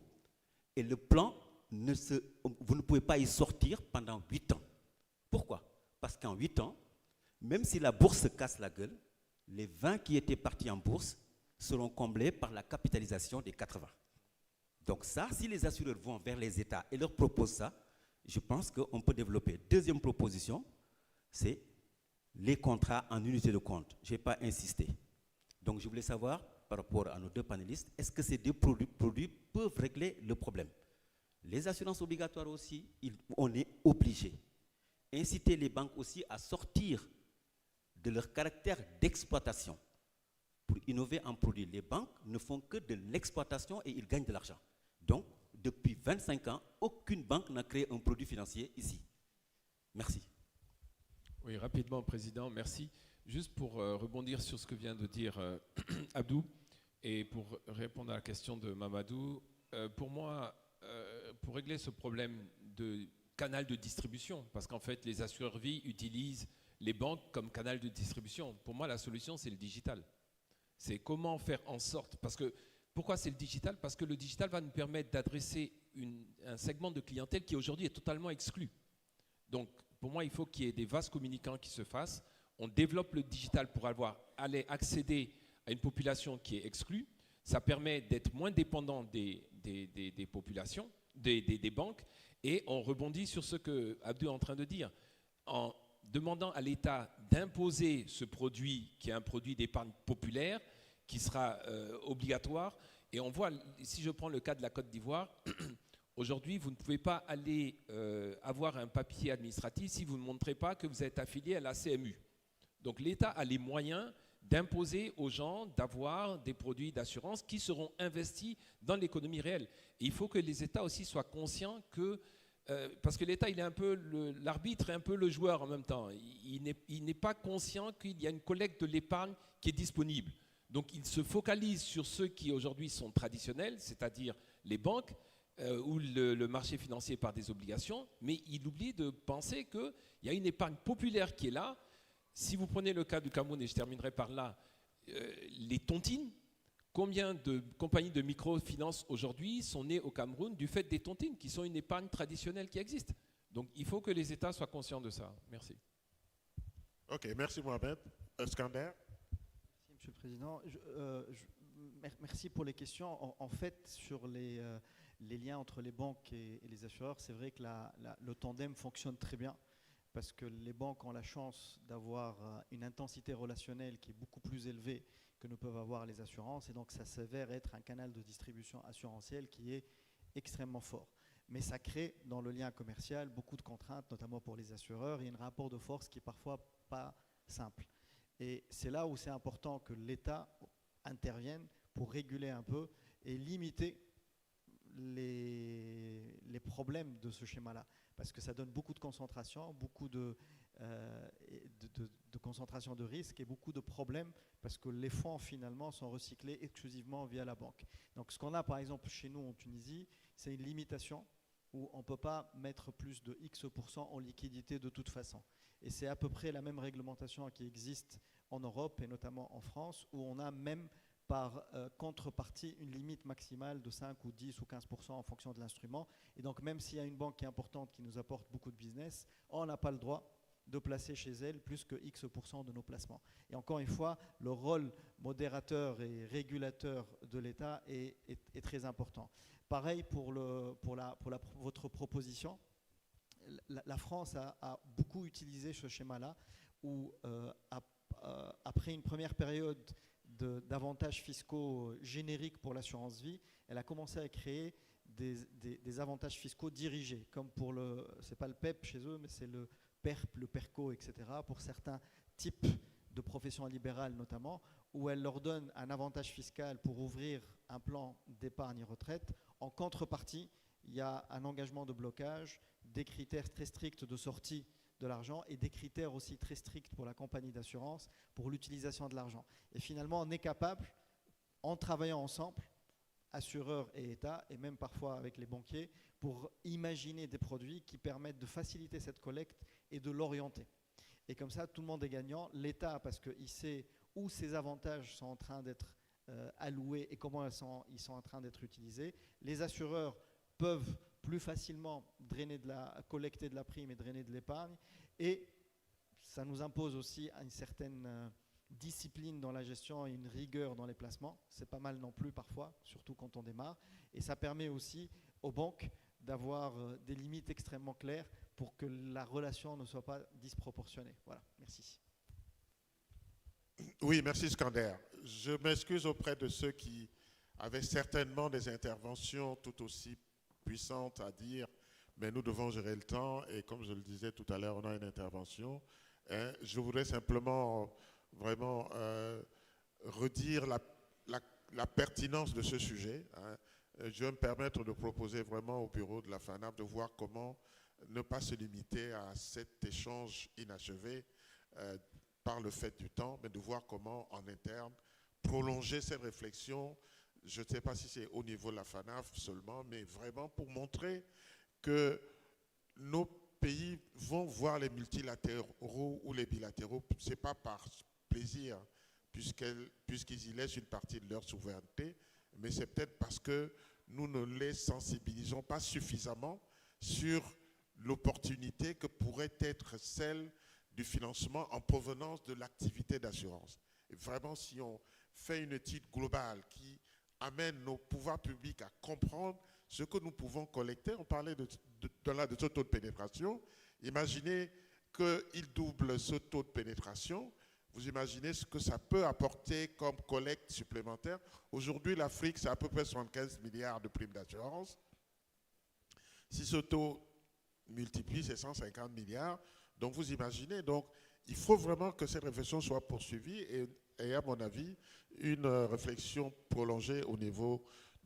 Et le plan, vous ne pouvez pas y sortir pendant 8 ans. Pourquoi? Parce qu'en 8 ans, même si la bourse se casse la gueule, les 20 qui étaient partis en bourse seront comblés par la capitalisation des 80. Donc ça, si les assureurs vont vers les États et leur proposent ça, je pense qu'on peut développer. Deuxième proposition, c'est les contrats en unité de compte. Je ne vais pas insister. Donc je voulais savoir, par rapport à nos deux panélistes, est-ce que ces deux produits peuvent régler le problème? Les assurances obligatoires aussi, on est obligé. Inciter les banques aussi à sortir de leur caractère d'exploitation pour innover en produits. Les banques ne font que de l'exploitation et ils gagnent de l'argent. Donc, depuis 25 ans, aucune banque n'a créé un produit financier ici. Merci. Oui, rapidement, Président, merci. Juste pour rebondir sur ce que vient de dire Abdou et pour répondre à la question de Mamadou, pour moi, pour régler ce problème de canal de distribution, parce qu'en fait, les assureurs vie utilisent les banques comme canal de distribution. Pour moi, la solution, c'est le digital. C'est comment faire en sorte, pourquoi c'est le digital? Parce que le digital va nous permettre d'adresser un segment de clientèle qui aujourd'hui est totalement exclu. Donc, pour moi, il faut qu'il y ait des vases communicants qui se fassent. On développe le digital pour aller accéder à une population qui est exclue. Ça permet d'être moins dépendant des populations, des banques. Et on rebondit sur ce que Abdou est en train de dire. En demandant à l'État d'imposer ce produit qui est un produit d'épargne populaire, qui sera obligatoire. Et on voit, si je prends le cas de la Côte d'Ivoire, aujourd'hui, vous ne pouvez pas aller avoir un papier administratif si vous ne montrez pas que vous êtes affilié à la CMU. Donc l'État a les moyens d'imposer aux gens d'avoir des produits d'assurance qui seront investis dans l'économie réelle. Et il faut que les États aussi soient conscients que parce que l'État, il est un peu l'arbitre et un peu le joueur en même temps. Il n'est pas conscient qu'il y a une collecte de l'épargne qui est disponible. Donc il se focalise sur ceux qui aujourd'hui sont traditionnels, c'est-à-dire les banques ou le marché financier par des obligations, mais il oublie de penser qu'il y a une épargne populaire qui est là. Si vous prenez le cas du Cameroun, et je terminerai par là, les tontines, combien de compagnies de microfinance aujourd'hui sont nées au Cameroun du fait des tontines, qui sont une épargne traditionnelle qui existe. Donc il faut que les États soient conscients de ça. Merci. Ok, merci Mohamed. Skander. Merci, Monsieur le Président. Merci pour les questions. En fait, sur les liens entre les banques et les assureurs, c'est vrai que le tandem fonctionne très bien parce que les banques ont la chance d'avoir une intensité relationnelle qui est beaucoup plus élevée que ne peuvent avoir les assurances, et donc ça s'avère être un canal de distribution assurantielle qui est extrêmement fort. Mais ça crée dans le lien commercial beaucoup de contraintes, notamment pour les assureurs, et un rapport de force qui est parfois pas simple. Et c'est là où c'est important que l'État intervienne pour réguler un peu et limiter les problèmes de ce schéma-là, parce que ça donne beaucoup de concentration, beaucoup de concentration de risque et beaucoup de problèmes, parce que les fonds finalement sont recyclés exclusivement via la banque. Donc ce qu'on a par exemple chez nous en Tunisie, c'est une limitation où on ne peut pas mettre plus de X% en liquidité de toute façon. Et c'est à peu près la même réglementation qui existe en Europe et notamment en France, où on a même par contrepartie une limite maximale de 5 ou 10 ou 15% en fonction de l'instrument. Et donc même s'il y a une banque qui est importante, qui nous apporte beaucoup de business, on n'a pas le droit de placer chez elle plus que X% de nos placements. Et encore une fois, le rôle modérateur et régulateur de l'État est très important. Pareil pour votre proposition. La France a beaucoup utilisé ce schéma-là, où après une première période d'avantages fiscaux génériques pour l'assurance vie, elle a commencé à créer des avantages fiscaux dirigés, comme pour c'est pas le PEP chez eux, mais c'est le PERP, le PERCO, etc., pour certains types de professions libérales notamment, où elle leur donne un avantage fiscal pour ouvrir un plan d'épargne retraite. En contrepartie, il y a un engagement de blocage, des critères très stricts de sortie de l'argent et des critères aussi très stricts pour la compagnie d'assurance pour l'utilisation de l'argent. Et finalement, on est capable, en travaillant ensemble, assureurs et État, et même parfois avec les banquiers, pour imaginer des produits qui permettent de faciliter cette collecte et de l'orienter. Et comme ça, tout le monde est gagnant. L'État, parce qu'il sait où ces avantages sont en train d'être alloués et comment ils sont en train d'être utilisés. Les assureurs peuvent plus facilement collecter de la prime et drainer de l'épargne. Et ça nous impose aussi une certaine discipline dans la gestion et une rigueur dans les placements. C'est pas mal non plus parfois, surtout quand on démarre. Et ça permet aussi aux banques d'avoir des limites extrêmement claires pour que la relation ne soit pas disproportionnée. Voilà, merci. Oui, merci Skander. Je m'excuse auprès de ceux qui avaient certainement des interventions tout aussi puissantes à dire, mais nous devons gérer le temps et comme je le disais tout à l'heure, on a une intervention. Je voudrais simplement vraiment redire la pertinence de ce sujet. Je vais me permettre de proposer vraiment au bureau de la FANAF de voir comment ne pas se limiter à cet échange inachevé par le fait du temps, mais de voir comment en interne prolonger cette réflexion. Je ne sais pas si c'est au niveau de la FANAF seulement, mais vraiment pour montrer que nos pays vont voir les multilatéraux ou les bilatéraux, ce n'est pas par plaisir, puisqu'ils y laissent une partie de leur souveraineté, mais c'est peut-être parce que nous ne les sensibilisons pas suffisamment sur l'opportunité que pourrait être celle du financement en provenance de l'activité d'assurance. Et vraiment, si on fait une étude globale qui amène nos pouvoirs publics à comprendre ce que nous pouvons collecter, on parlait de ce taux de pénétration, imaginez qu'il double ce taux de pénétration, vous imaginez ce que ça peut apporter comme collecte supplémentaire. Aujourd'hui, l'Afrique, c'est à peu près 75 milliards de primes d'assurance. Si ce taux multiplie, c'est 150 milliards. Donc, vous imaginez. Donc, il faut vraiment que cette réflexion soit poursuivie et à mon avis, une réflexion prolongée au niveau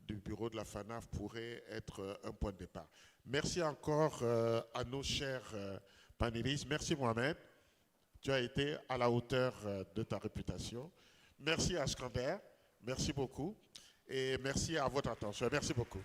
du bureau de la FANAF pourrait être un point de départ. Merci encore à nos chers panélistes. Merci Mohamed, tu as été à la hauteur de ta réputation. Merci à Skander, merci beaucoup. Et merci à votre attention. Merci beaucoup.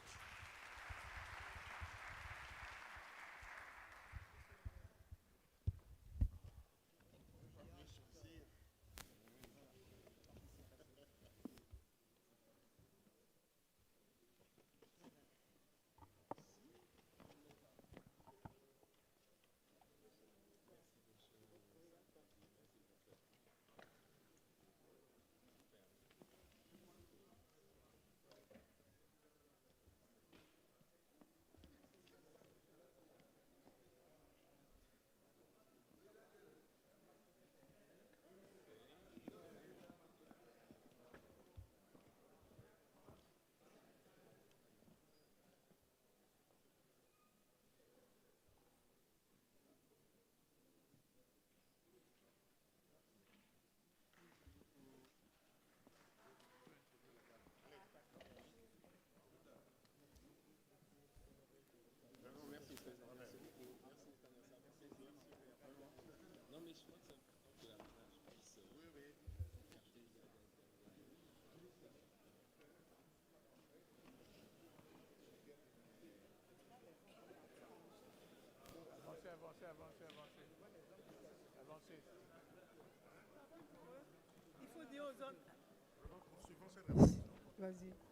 Il faut dire aux autres. Vas-y.